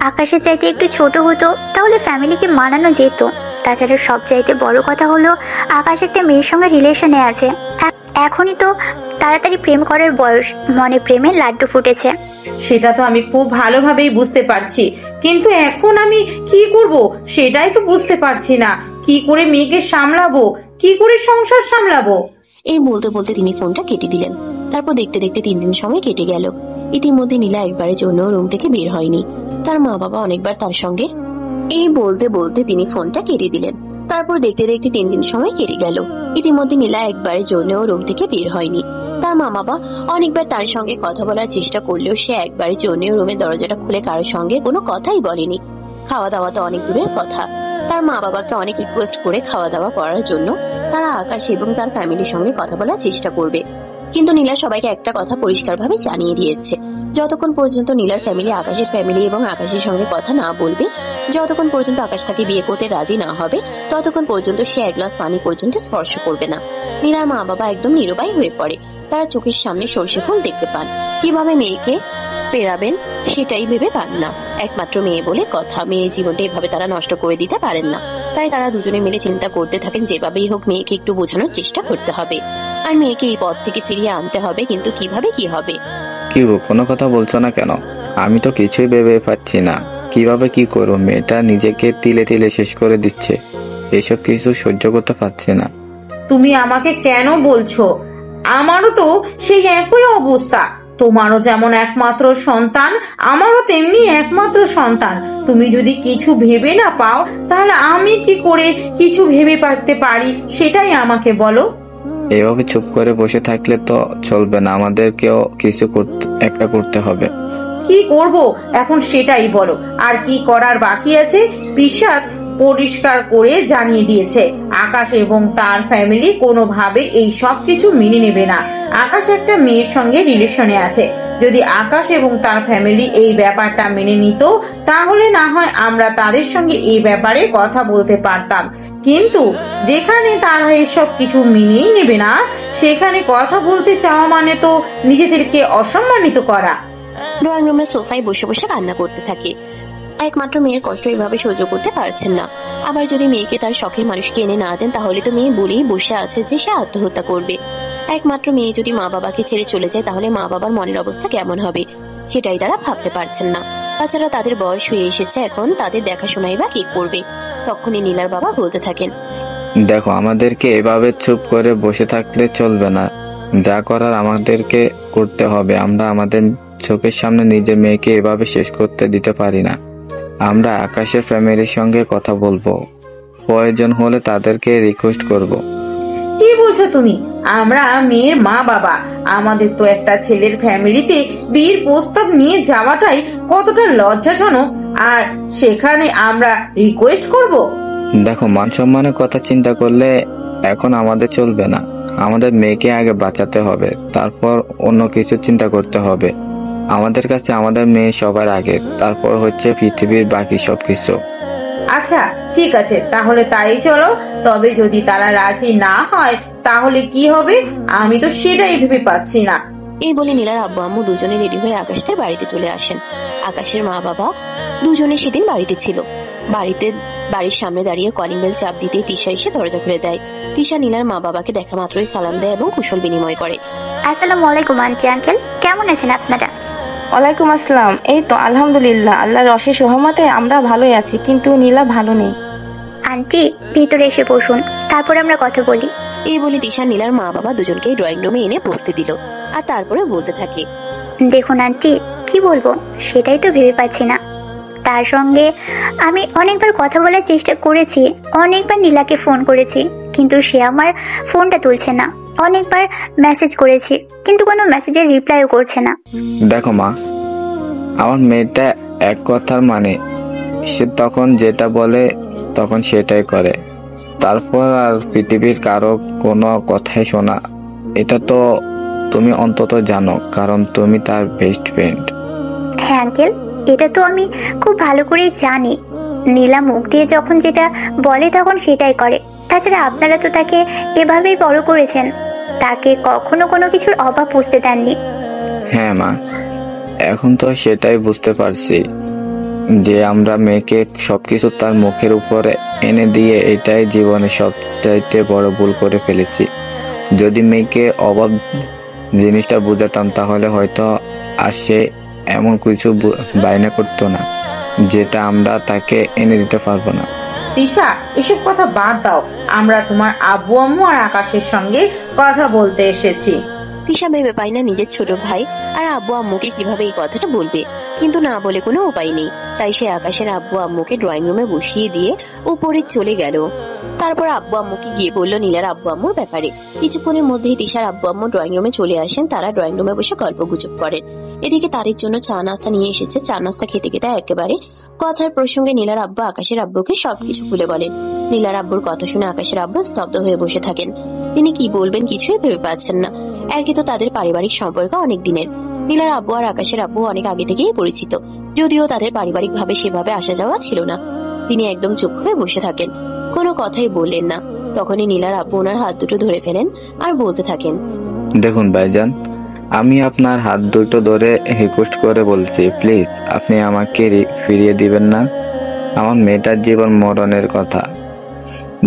আকাশের চাইতে একটু ছোট হতো তাহলে ফ্যামিলিকে মানানো যেত। তাছাড়া সব চাইতে বড় কথা হলো আকাশ একটা মেয়ের সঙ্গে রিলেশনে আছে। এখনই তো তাড়াতাড়ি প্রেম করার বয়স, মনে প্রেমের লাড্ডু ফুটেছে। সেটা তো আমি খুব ভালোভাবেই বুঝতে পারছি, কিন্তু এখন আমি কি করব সেটাই তো বুঝতে পারছি না। কি করে মেয়েকে সামলাবো, কি করে সংসার সামলাবো? এই বলতে বলতে তিনি ফোনটা কেটে দিলেন। তারপর দেখতে দেখতে 3 দিন সময় কেটে গেল। ইতিমধ্যে নীলা একবারের জন্য রুম থেকে বের হয়নি। তার মা বাবা অনেকবার তার সঙ্গে এই বলতে বলতে তিনি ফোনটা কেটে দিলেন। তারপর দেখতে দেখতে 3 দিন সময় কেটে গেল। ইতিমধ্যে নীলা একবারের জন্য রুম থেকে বের হয়নি। তার মা বাবা অনেকবার তার সঙ্গে কথা বলার চেষ্টা করলেও সে একবারের জন্য রুমের দরজাটা খুলে কারোর সঙ্গে কোনো কথাই বলেনি। খাওয়া দাওয়া তো অনেক দূরের কথা। তার মা বাবাকে অনেক রিকোয়েস্ট করে খাওয়া দাওয়া করার জন্য তারা আকাশ এবং তার ফ্যামিলির সঙ্গে কথা বলার চেষ্টা করবে, কিন্তু নীলা সবাইকে একটা কথা পরিষ্কারভাবে জানিয়ে দিয়েছে, যতক্ষণ পর্যন্ত নীলার ফ্যামিলি আকাশের ফ্যামিলি এবং আকাশের সঙ্গে কথা না বলবে, যতক্ষণ পর্যন্ত আকাশ তাকে বিয়ে করতে রাজি না হবে, ততক্ষণ পর্যন্ত সে এক গ্লাস পানি পর্যন্ত স্পর্শ করবে না। নীলার মা বাবা একদম নিরুপায় হয়ে পড়ে। তারা চোখের সামনে সর্ষে ফুল দেখতে পান, কিভাবে মেয়েকে পেরাবেন সেটাই ভেবে পান না। একমাত্র মেয়ে বলে কথা, মেয়ের জীবনটা এভাবে তারা নষ্ট করে দিতে পারেন না। তাই তারা দুজনে মিলে চিন্তা করতে থাকেন যেভাবেই হোক মেয়েকে একটু বোঝানোর চেষ্টা করতে হবে আর মেয়েকে এই পথ থেকে ফিরিয়ে আনতে হবে, কিন্তু কিভাবে কি হবে। কি গো, কোনো কথা বলছো না কেন? আমি তো কিছুই ভেবে পাচ্ছি না কিভাবে কি করবো। মেয়েটা নিজেকে তিলে তিলে শেষ করে দিচ্ছে, এসব কিছু সহ্য করতে পারছি না। তুমি আমাকে কেন বলছো? আমারও তো সেই একই অবস্থা। তোমারও যেমন একমাত্র সন্তান, আমারও তেমনি একমাত্র সন্তান। তুমি যদি কিছু ভেবে না পাও তাহলে আমি কি করে কিছু ভেবে পারতে পারি সেটাই আমাকে বলো। এভাবে চুপ করে বসে থাকলে তো চলবে না, আমাদেরকেও কিছু একটা করতে হবে। কি করব এখন সেটাই বলো। আর কি করার বাকি আছে? বিশ্বাস পরিষ্কার করে জানিয়ে দিয়েছে আকাশ এবং তার ফ্যামিলি কোনোভাবে এই সব কিছু মেনে নেবে না। আকাশ একটা মেয়ের সঙ্গে রিলেশনে আছে। যদি আকাশ এবং তার ফ্যামিলি এই ব্যাপারটা মেনে নিত তাহলে না হয় আমরা তাদের সঙ্গে এই ব্যাপারে কথা বলতে পারতাম, কিন্তু যেখানে তারা এসব কিছু মেনেই নেবে না সেখানে কথা বলতে চাওয়া মানে তো নিজেদেরকে অসম্মানিত করা। ড্রয়িং রুমের সোফায় বসে বসে কান্না করতে থাকে। একমাত্র মেয়ের কষ্ট এভাবে সহ্য করতে পারছেন না। আবার যদি মেয়েকে তার শখের মানুষকে এনে না দেন তাহলে তো মেয়ে বলেই বসে আছে যে সে আত্মহত্যা করবে। একমাত্র মেয়ে যদি মা বাবাকে ছেড়ে চলে যায় তাহলে মা বাবার মনের অবস্থা কেমন হবে সেটাই তারা ভাবতে পারছেন না। তাছাড়া তাদের বয়স হয়ে এসেছে, এখন তাদের দেখাশোনাই বা কি করবে। তখনই নীলার বাবা বলতে থাকেন, দেখো, আমাদেরকে এভাবে চুপ করে বসে থাকলে চলবে না। যা করার আমাদেরকে করতে হবে। আমরা আমাদের চোখের সামনে নিজের মেয়েকে এভাবে শেষ করতে দিতে পারি না। আমরা আকাশের ফ্যামিলির সঙ্গে কথা বলবো, প্রয়োজন হলে তাদেরকে রিকোয়েস্ট করব। কি বলছো তুমি? আমরা মেয়ের মা বাবা, আমাদের তো একটা ছেলের ফ্যামিলিতে বিয়ের প্রস্তাব নিয়ে যাওয়াটাই কতটা লজ্জাজনক, আর সেখানে আমরা রিকোয়েস্ট করব? দেখো, মান সম্মানের কথা চিন্তা করলে এখন আমাদের চলবে না। আমাদের মেয়েকে আগে বাঁচাতে হবে, তারপর অন্য কিছু চিন্তা করতে হবে। আমাদের কাছে আমাদের মেয়ে সবার আগে, তারপর হচ্ছে পৃথিবীর বাকি সবকিছু। আচ্ছা ঠিক আছে, তাহলে তাই চলো। তবে যদি তারা রাজি না হয় তাহলে কি হবে? আমি তো সেটাই ভেবে পাচ্ছি না। এই বলে নীলার আব্বু আম্মু দুজনে রেডি হয়ে আকাশের বাড়িতে চলে আসেন। আকাশের মা বাবা দুজনে সেদিন বাড়িতে ছিল। বাড়ির সামনে দাঁড়িয়ে কলিং বেল চাপ দিতে তিশা এসে দরজা খুলে দেয়। তিশা নীলার মা বাবাকে দেখা মাত্রই সালাম দেয় এবং কুশল বিনিময় করে। আসসালামু আলাইকুম আন্টি আঙ্কেল, কেমন আছেন আপনারা? ওয়ালাইকুম আসসালাম। এই তো আলহামদুলিল্লাহ, আল্লাহর অশেষ রহমতে আমরা ভালোই আছি, কিন্তু নীলা ভালো নেই। আন্টি ভিতরে এসে বসুন, তারপর আমরা কথা বলি। এই বলে তিশা নীলার মা বাবা দুজনকেই ড্রয়িং রুমে এনে বসতে দিল, আর তারপরে বলতে থাকে, দেখুন আন্টি, কি বলবো সেটাই তো ভেবে পাচ্ছি না। তার সঙ্গে আমি অনেকবার কথা বলার চেষ্টা করেছি, অনেকবার নীলাকে ফোন করেছি, কিন্তু সে আমার ফোনটা তুলছে না। অনেকবার মেসেজ করেছি, কিন্তু কোনো মেসেজের রিপ্লাইও করছে না। দেখো মা, আমার মেয়েটা এক কথার মানে, সে তখন যেটা বলে তখন সেটাই করে, তারপর আর পৃথিবীর কারো কোনো কথাই শোনা। এটা তো তুমি অন্তত জানো, কারণ তুমি তার বেস্ট ফ্রেন্ড। হ্যাঁ আঙ্কেল, এটা তো আমি খুব ভালো করেই জানি। নীলা মুখ দিয়ে যখন যেটা বলে তখন সেটাই করে। তাছাড়া আপনারা তো তাকে এভাবেই বড় করেছেন, তাকে কখনো কোনো কিছুর অভাব বুঝতে দেননি। হ্যাঁ মা, এখন তো সেটাই বুঝতে পারছি যে আমরা মেয়েকে সবকিছু তার মুখের উপরে এনে দিয়ে এটাই জীবনে সবচাইতে বড় ভুল করে ফেলেছি। যদি মেয়েকে অভাব জিনিসটা বুঝাতাম তাহলে হয়তো আর সে এমন কিছু বায়না করতো না যেটা আমরা তাকে এনে দিতে পারবো না। তিশা, এসব কথা বাদ দাও, আমরা তোমার আব্বু আম্মু আর আকাশের সঙ্গে কথা বলতে এসেছি। তিশা ভেবে পায় না নিজের ছোট ভাই আর আব্বু আম্মুকে কিভাবে এই কথাটা বলবে, কিন্তু না বলে কোনো উপায় নেই। তাই সে আকাশের আব্বু আম্মুকে ড্রয়িং রুমে বসিয়ে দিয়ে উপরে চলে গেল। তারপর আব্বু আম্মুকে গিয়ে বলল নীলার আব্বু আম্মুর ব্যাপারে। কিছুক্ষণের মধ্যেই তিশার আব্বু আম্মু ড্রয়িং রুমে চলে আসেন। তারা ড্রয়িং রুমে বসে গল্প গুজব করেন। এদিকে তাদের জন্য চা নাস্তা নিয়ে এসেছে। চা নাস্তা খেতে খেতে একেবারে কথার প্রসঙ্গে নীলার আব্বু আকাশের আব্বুকে সবকিছু খুলে বলেন। নীলার আব্বুর কথা শুনে আকাশের আব্বু স্তব্ধ হয়ে বসে থাকেন। তিনি কি বলবেন কিছুই ভেবে পাচ্ছেন না। একে তো তাদের পারিবারিক সম্পর্ক অনেক দিনের। নীলার আব্বু আর আকাশের আব্বু অনেক আগে থেকেই পরিচিত, যদিও তাদের পারিবারিক ভাবে সেভাবে আসা যাওয়া ছিল না। তিনি একদম চুপ হয়ে বসে থাকেন, কোনো কথাই বললেন না। তখনই নীলার আব্বু ওনার হাত দুটো ধরে ফেলেন আর বলতে থাকেন, দেখুন ভাইজান, আমি আপনার হাত দুটো ধরে রিকোয়েস্ট করে বলছি, প্লিজ আপনি আমাকে ফিরিয়ে দিবেন না। আমার মেয়েটার জীবন মরণের কথা।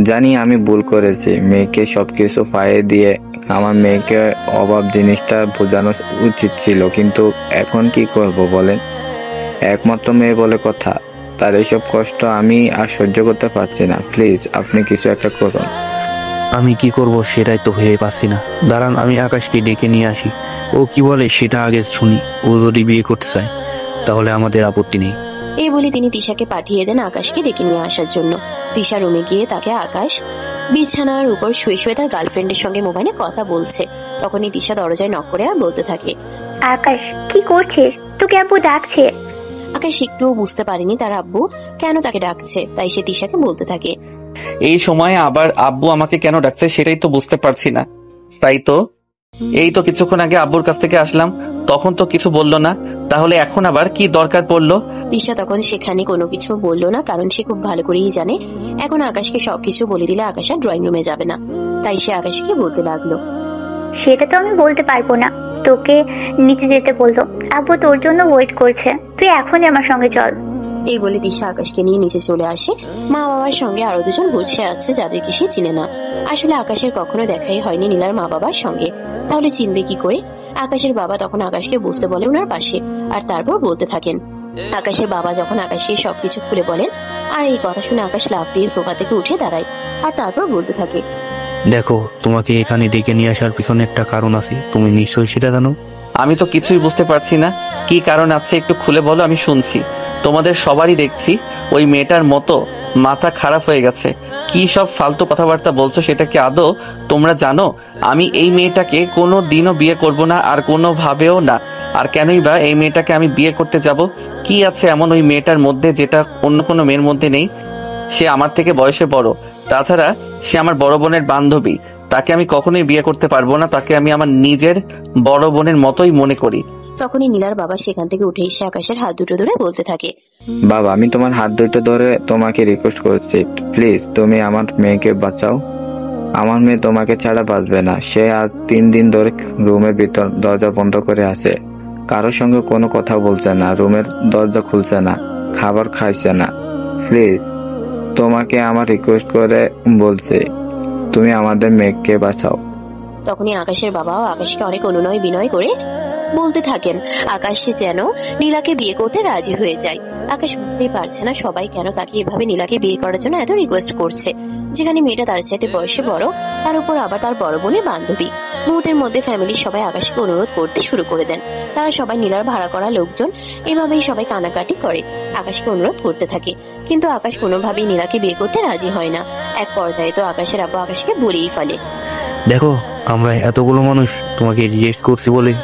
জানি আমি ভুল করেছি, মেয়েকে সবকিছু পাইয়ে দিয়ে আমার মেয়েকে অভাব জিনিসটা বোঝানো উচিত ছিল, কিন্তু এখন কি করব বলেন? একমাত্র মেয়ে বলে কথা, তার এইসব কষ্ট আমি আর সহ্য করতে পারছি না। প্লিজ আপনি কিছু একটা করুন। আমি কি করব সেটাই তো ভেবে পাচ্ছি না। দাঁড়ান, আমি আকাশকে ডেকে নিয়ে আসি, ও কি বলে সেটা আগে শুনি। ও যদি বিয়ে করতে চায় তাহলে আমাদের আপত্তি নেই। এই বলে তিনি তিশাকে পাঠিয়ে দেন আকাশকে ডেকে নিয়ে আসার জন্য। তিশা রুমে গিয়ে তাকে আকাশ বিছানার উপর শুয়ে শুয়ে তার গার্লফ্রেন্ডের সঙ্গে মোবাইলে কথা বলছে। তখনই তিশা দরজায় নক করে আর বলতে থাকে, আকাশ কি করছিস? তোকে আব্বু ডাকছে। আকাশ একটুও বুঝতে পারেনি তার আব্বু কেন তাকে ডাকছে, তাই সে তিশাকে বলতে থাকে। এই সময় আবার আব্বু আমাকে কেন ডাকছে সেটাই তো বুঝতে পারছি না। তাই তো এই তো কিছুক্ষণ আগে আব্বুর কাছ থেকে আসলাম, তখন তো কিছু বললো না, তাহলে এখন আবার কি দরকার পড়লো? তিশা তখন সেখানে কোনো কিছু বলল না, কারণ সে খুব ভালো করেই জানে এখন আকাশকে সবকিছু বলে দিলে আকাশ আর ড্রয়িং রুমে যাবে না। তাই সে আকাশকে বলতে লাগলো, সেটা তো আমি বলতে পারবো না, তোকে নিচে যেতে বললো, আব্বু তোর জন্য ওয়েট করছে, তুই এখনই আমার সঙ্গে চল। এই বলে তিশা আকাশকে নিয়ে নিচে চলে আসে। মা বাবার সঙ্গে আরো দুজন বসে আছে যাদেরকে সে চিনে না। আসলে আকাশের কখনো দেখাই হয়নি নীলার মা বাবার সঙ্গে, তাহলে চিনবে কি করে? আকাশের বাবা তখন আকাশকে বসতে বলে ওনার পাশে, আর তারপর বলতে থাকেন। আকাশের বাবা যখন আকাশকে সবকিছু খুলে বলেন, আর এই কথা শুনে আকাশ লাফ দিয়ে সোফা থেকে উঠে দাঁড়ায়, আর তারপর বলতে থাকে, দেখো, তোমাকে এখানে ডেকে নিয়ে আসার পিছনে একটা কারণ আছে, তুমি নিশ্চয়ই সেটা জানো। আমি তো কিছুই বুঝতে পারছি না, কি কারণ আছে একটু খুলে বলো, আমি শুনছি। তোমাদের সবারই দেখছি ওই মেয়েটার মতো মাথা খারাপ হয়ে গেছে। কি সব ফালতু কথাবার্তা বলছো, সেটা কি আদৌ তোমরা জানো? আমি এই মেয়েটাকে কোনো দিনও বিয়ে করব না, আর কোনোভাবেও না। আর কেনই বা এই মেয়েটাকে আমি বিয়ে করতে যাব? কি আছে এমন ওই মেয়েটার মধ্যে যেটা অন্য কোনো মেয়ের মধ্যে নেই? সে আমার থেকে বয়সে বড়, তাছাড়া সে আমার বড় বোনের বান্ধবী। তাকে আমি কখনোই বিয়ে করতে পারবো না, তাকে আমি আমার নিজের বড় বোনের মতোই মনে করি। তখনই নীলার বাবা সেখান থেকে উঠে এসে আকাশের হাত দুটো ধরে বলতে থাকে, বাবা, আমি তোমার হাত দুটো ধরে তোমাকে রিকোয়েস্ট করছি, প্লিজ তুমি আমার মেয়েকে বাঁচাও। আমার মেয়ে তোমাকে ছাড়া বাঁচবে না। সে আজ 3 দিন ধরে রুমের ভিতর দরজা বন্ধ করে আছে, কারোর সঙ্গে কোনো কথা বলছে না, রুমের দরজা খুলছে না, খাবার খাইছে না। প্লিজ তোমাকে আমার রিকোয়েস্ট করে বলছে, তুমি আমাদের মেয়েকে বাঁচাও। তখনই আকাশের বাবাও আকাশকে অনেক অনুনয় বিনয় করে বলতে থাকেন আকাশ যেন নীলাকে বিয়ে করতে রাজি হয়ে যায়। আকাশ বুঝতেই পারছে না সবাই কেন তাকে এভাবে নীলাকে বিয়ে করার জন্য এত রিকোয়েস্ট করছে, যেখানে মেয়েটা তার চাইতে বয়সে বড়, তার উপর আবার তার বড় বোনের বান্ধবী। মুহূর্তের মধ্যে ফ্যামিলির সবাই আকাশকে অনুরোধ করতে শুরু করে দেন। তারা সবাই নীলার ভাড়া করা লোকজন, এভাবেই সবাই কানাকাটি করে আকাশকে অনুরোধ করতে থাকে, কিন্তু আকাশ কোনোভাবেই নীলাকে বিয়ে করতে রাজি হয় না। এক পর্যায়ে তো আকাশের আব্বু আকাশকে বলেই ফেলে, দেখো, আমরা এতগুলো মানুষ তোমাকে রিজেক্ট করছি বলে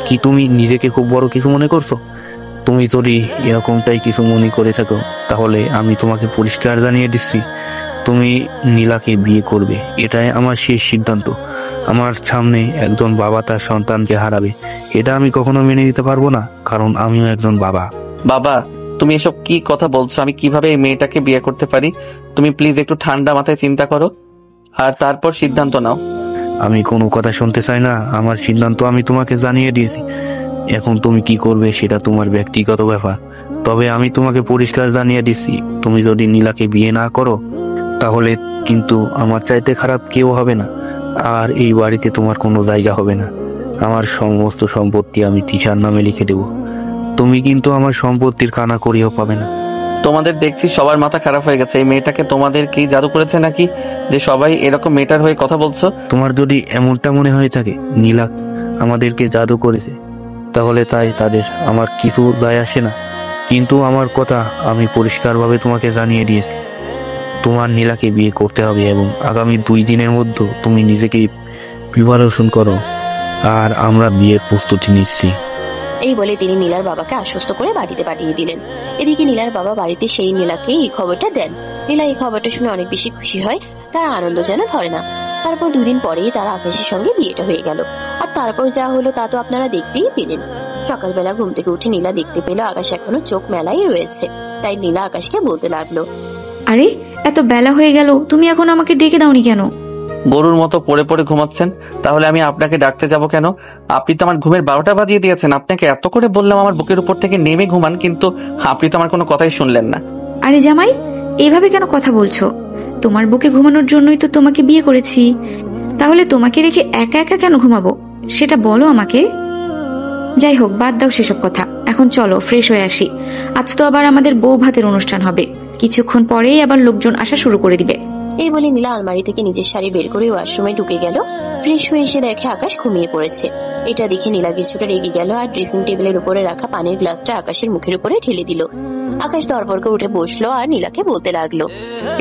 কি তুমি নিজেকে খুব বড় কিছু মনে করছো? তুমি যদি এরকমটাই কিছু মনে করে থাকো, তাহলে আমি তোমাকে পরিষ্কার জানিয়ে দিচ্ছি, তুমি নীলাকে বিয়ে করবে, এটাই আমার শেষ সিদ্ধান্ত। আমার সামনে একজন বাবা তার সন্তানকে হারাবে, এটা আমি কখনো মেনে নিতে পারবো না, কারণ আমিও একজন বাবা। বাবা, তুমি এসব কি কথা বলছো? আমি কিভাবে এই মেয়েটাকে বিয়ে করতে পারি? তুমি প্লিজ একটু ঠান্ডা মাথায় চিন্তা করো, আর তারপর সিদ্ধান্ত নাও। আমি কোনো কথা শুনতে চাই না, আমার সিদ্ধান্ত আমি তোমাকে জানিয়ে দিয়েছি। এখন তুমি কি করবে সেটা তোমার ব্যক্তিগত ব্যাপার, তবে আমি তোমাকে পরিষ্কার জানিয়ে দিচ্ছি, তুমি যদি নীলাকে বিয়ে না করো, তাহলে কিন্তু আমার চাইতে খারাপ কেউ হবে না, আর এই বাড়িতে তোমার কোনো জায়গা হবে না। আমার সমস্ত সম্পত্তি আমি তিশার নামে লিখে দেব, তুমি কিন্তু আমার সম্পত্তির কানা করিও পাবে না। তোমাদের দেখছি সবার মাথা খারাপ হয়ে গেছে। এই মেয়েটাকে তোমাদের কি জাদু করেছে নাকি, যে সবাই এরকম মেয়েটার হয়ে কথা বলছো? তোমার যদি এমনটা মনে হয়ে থাকে নীলা আমাদেরকে জাদু করেছে, তাহলে তাই তাদের, আমার কিছু যায় আসে না। কিন্তু আমার কথা আমি পরিষ্কারভাবে তোমাকে জানিয়ে দিয়েছি, তোমার নীলাকে বিয়ে করতে হবে, এবং আগামী 2 দিনের মধ্যে তুমি নিজেকে প্রিপারেশন করো, আর আমরা বিয়ের প্রস্তুতি নিচ্ছি। এই বলে তিনি নীলার বাবাকে আশ্বস্ত করে বাড়িতে পাঠিয়ে দিলেন। এদিকে নীলার বাবা বাড়িতে সেই নীলাকে এই খবরটা দেন। নীলা এই খবরটা শুনে অনেক বেশি খুশি হয়, তার আনন্দ যেন ধরে না। তারপর 2 দিন পরেই তার আকাশের সঙ্গে বিয়েটা হয়ে গেল। আর তারপর যা হলো তা তো আপনারা দেখতেই পেলেন। সকালবেলা ঘুম থেকে উঠে নীলা দেখতে পেল আকাশ এখনো চোখ মেলাই রয়েছে। তাই নীলা আকাশকে বলতে লাগলো, আরে এত বেলা হয়ে গেল, তুমি এখন আমাকে ডেকে দাওনি কেন? গরুর মতো পড়ে পড়ে ঘুমাচ্ছেন, তাহলে আমি আপনাকে ডাকতে যাব কেন? আপনি তো আমার ঘুমের 12টা বাজিয়ে দিয়েছেন। আপনাকে এত করে বললাম আমার বুকের উপর থেকে নেমে ঘুমান, কিন্তু আপনি তো আমার কোনো কথাই শুনলেন না। আরে জামাই, এইভাবে কেন কথা বলছো? তোমার বুকে ঘুমানোর জন্যই তো তোমাকে বিয়ে করেছি, তাহলে তোমাকে রেখে একা একা কেন ঘুমাবো সেটা বলো আমাকে। যাই হোক, বাদ দাও সেসব কথা, এখন চলো ফ্রেশ হয়ে আসি। আজ তো আবার আমাদের বউ ভাতের অনুষ্ঠান হবে, কিছুক্ষণ পরেই আবার লোকজন আসা শুরু করে দিবে। এই বলে নীলা আলমারি থেকে নিজের শাড়ি বের করে ওয়াশরুমে ঢুকে গেল। ফ্রেশ হয়ে এসে দেখে আকাশ ঘুমিয়ে পড়েছে। এটা দেখে নীলা কিছুটা রেগে গেল, আর ড্রেসিং টেবিলের উপরে রাখা পানির গ্লাসটা আকাশের মুখের উপরে ঢেলে দিল। আকাশ দরবর করে উঠে বসলো আর নীলাকে বলতে লাগলো,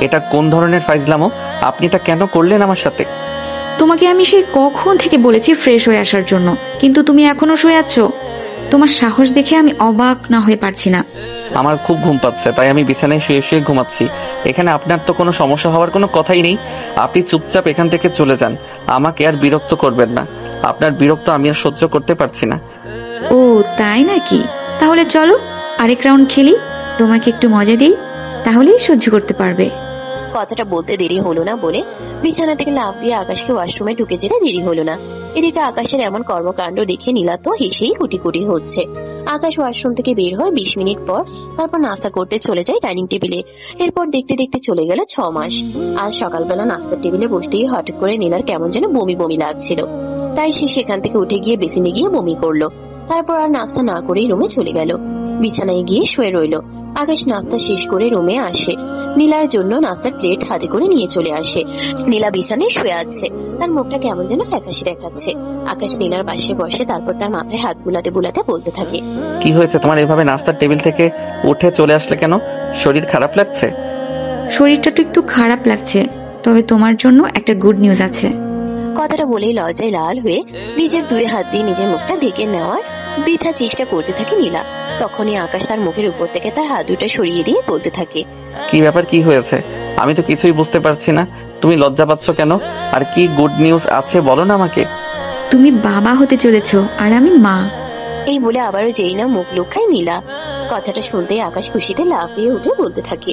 এটা কোন ধরনের ফাইজলামো? আপনি এটা কেন করলেন আমার সাথে? তোমাকে আমি সেই কখন থেকে বলেছি ফ্রেশ হয়ে আসার জন্য, কিন্তু তুমি এখনো শুয়ে আছো। তোমার সাহস দেখে আমি অবাক না হয়ে পারছি না। আমার খুব ঘুম পাচ্ছে, তাই আমি বিছানায় শুয়ে শুয়ে ঘুমাচ্ছি। এখানে আপনার তো কোনো সমস্যা হওয়ার কোনো কথাই নেই। আপনি চুপচাপ এখান থেকে চলে যান, আমাকে আর বিরক্ত করবেন না। আপনার বিরক্ত আমি আর সহ্য করতে পারছি না। ও তাই নাকি? তাহলে চলো আরেক রাউন্ড খেলি, তোমাকে একটু মজা দিই, তাহলেই সহ্য করতে পারবে। কথাটা বলতে দেরি হলো না বলে বিছানা থেকে লাফ দিয়ে আকাশকে ওয়াশরুমে ঢুকে যেতে দেরি হলো না। এদিকে আকাশের এমন কর্মকাণ্ড দেখে নীলা তো হেসেই কুটি কুটি হচ্ছে। আকাশ ওয়াশরুম থেকে বের হয় 20 মিনিট পর, তারপর নাস্তা করতে চলে যায় ডাইনিং টেবিলে। এরপর দেখতে দেখতে চলে গেল 6 মাস। আজ সকালবেলা নাস্তার টেবিলে বসতেই হঠাৎ করে নীলার কেমন যেন বমি বমি লাগছিল, তাই সে সেখান থেকে উঠে গিয়ে বেসিনে গিয়ে বমি করলো। তারপর আর নাস্তা না করেই রুমে চলে গেল, বিছানায় গিয়ে শুয়ে রইল। আকাশ নাস্তা শেষ করে রুমে আসে, নীলার জন্য নাস্তার প্লেট হাতে করে নিয়ে চলে আসে। নীলা বিছানায় শুয়ে আছে, তার মুখটা কেমন যেন ফ্যাকাশে দেখাচ্ছে। আকাশ নীলার পাশে বসে, তারপর তার মাথায় হাত বুলাতে বুলাতে বলতে থাকে, কি হয়েছে তোমার? এভাবে নাস্তার টেবিল থেকে উঠে চলে আসলে কেন? শরীর খারাপ লাগছে? শরীরটা তো একটু খারাপ লাগছে, তবে তোমার জন্য একটা গুড নিউজ আছে। কথাটা বলেই লজ্জায় লাল হয়ে নিজের 2 হাত দিয়ে নিজের মুখটা ঢেকে নেওয়ার বৃথা চেষ্টা করতে থাকে নীলা। তখনই আকাশ তার মুখের উপর থেকে তার হাত দুটো সরিয়ে দিয়ে বলতে থাকে, কি ব্যাপার, কি হয়েছে? আমি তো কিছুই বুঝতে পারছি না। তুমি লজ্জা পাচ্ছ কেন? আর কি গুড নিউজ আছে বলো না আমাকে। তুমি বাবা হতে চলেছো আর আমি মা। এই বলে আবারও যেই না মুখ লুকায় নীলা। কথাটা শুনতেই আকাশ খুশিতে লাফ দিয়ে উঠে বলতে থাকে,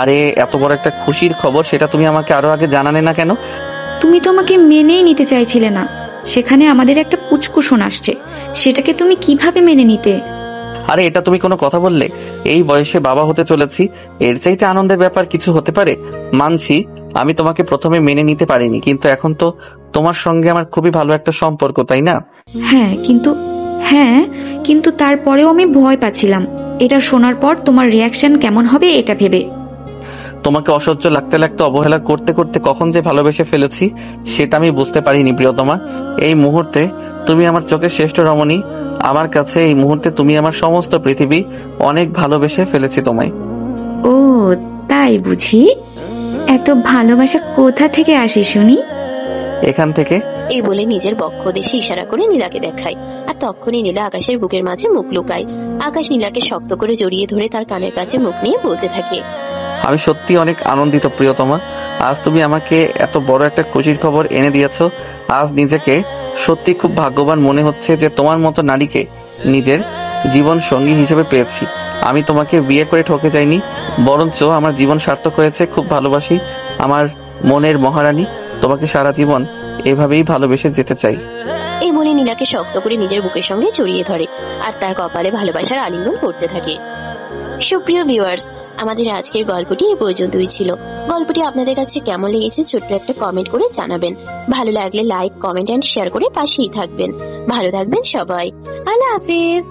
আরে এত বড় একটা খুশির খবর, সেটা তুমি আমাকে আরো আগে জানালে না কেন? তুমি তো আমাকে মেনেই নিতে চাইছিলে না, সেখানে আমাদের একটা পুচকুশন আসছে, সেটাকে তুমি কিভাবে মেনে নিতে? আরে এটা তুমি কোনো কথা বললে? এই বয়সে বাবা হতে চলেছি, এর চাইতে আনন্দের ব্যাপার কিছু হতে পারে? মানছি আমি তোমাকে প্রথমে মেনে নিতে পারিনি, কিন্তু এখন তো তোমার সঙ্গে আমার খুবই ভালো একটা সম্পর্ক, তাই না? হ্যাঁ কিন্তু তারপরেও আমি ভয় পাচ্ছিলাম এটা শোনার পর তোমার রিয়াকশন কেমন হবে এটা ভেবে। তোমাকে অসহ্য লাগতে লাগতে অবহেলা করতে করতে কখন যে ভালোবেসে ফেলেছি সেটা আমি বুঝতে পারিনি প্রিয়তমা। এই মুহূর্তে তুমি আমার চোখের শ্রেষ্ঠ রমণী। আমার কাছে এই মুহূর্তে তুমি আমার সমস্ত পৃথিবী। অনেক ভালোবেসে ফেলেছি তোমায়। ও তাই বুঝি? এত ভালোবাসা কোথা থেকে আসে শুনি? এখান থেকে। এই বলে নিজের বক্ষ দেশে ইশারা করে নীলাকে দেখায়, আর তখনই নীলা আকাশের বুকের মাঝে মুখ লুকায়। আকাশ নীলাকে শক্ত করে জড়িয়ে ধরে তার কানের কাছে মুখ নিয়ে বলতে থাকে, আমি সত্যি অনেক আনন্দিত প্রিয়তমা। আজ তুমি আমাকে এত বড় একটা খুশির খবর এনে দিয়েছো। আজ নিজেকে সত্যি খুব ভাগ্যবান মনে হচ্ছে যে তোমার মতো নারীকে নিজের জীবন সঙ্গী হিসেবে পেয়েছি। আমি তোমাকে বিয়ে করে ঠকে যাইনি, বরঞ্চ আমার জীবন সার্থক হয়েছে। খুব ভালোবাসি আমার মনের মহারানী, তোমাকে সারা জীবন এভাবেই ভালোবেসে যেতে চাই। এই বলে নীলাকে শক্ত করে নিজের বুকের সঙ্গে জড়িয়ে ধরে আর তার কপালে ভালোবাসার আলিঙ্গন করতে থাকে। সুপ্রিয় ভিউয়ার্স, আমাদের আজকের গল্পটি এই পর্যন্তই ছিল। গল্পটি আপনাদের কাছে কেমন লেগেছে ছোট্ট একটা কমেন্ট করে জানাবেন। ভালো লাগলে লাইক, কমেন্ট এন্ড শেয়ার করে পাশেই থাকবেন। ভালো থাকবেন সবাই। আল্লাহ হাফেজ।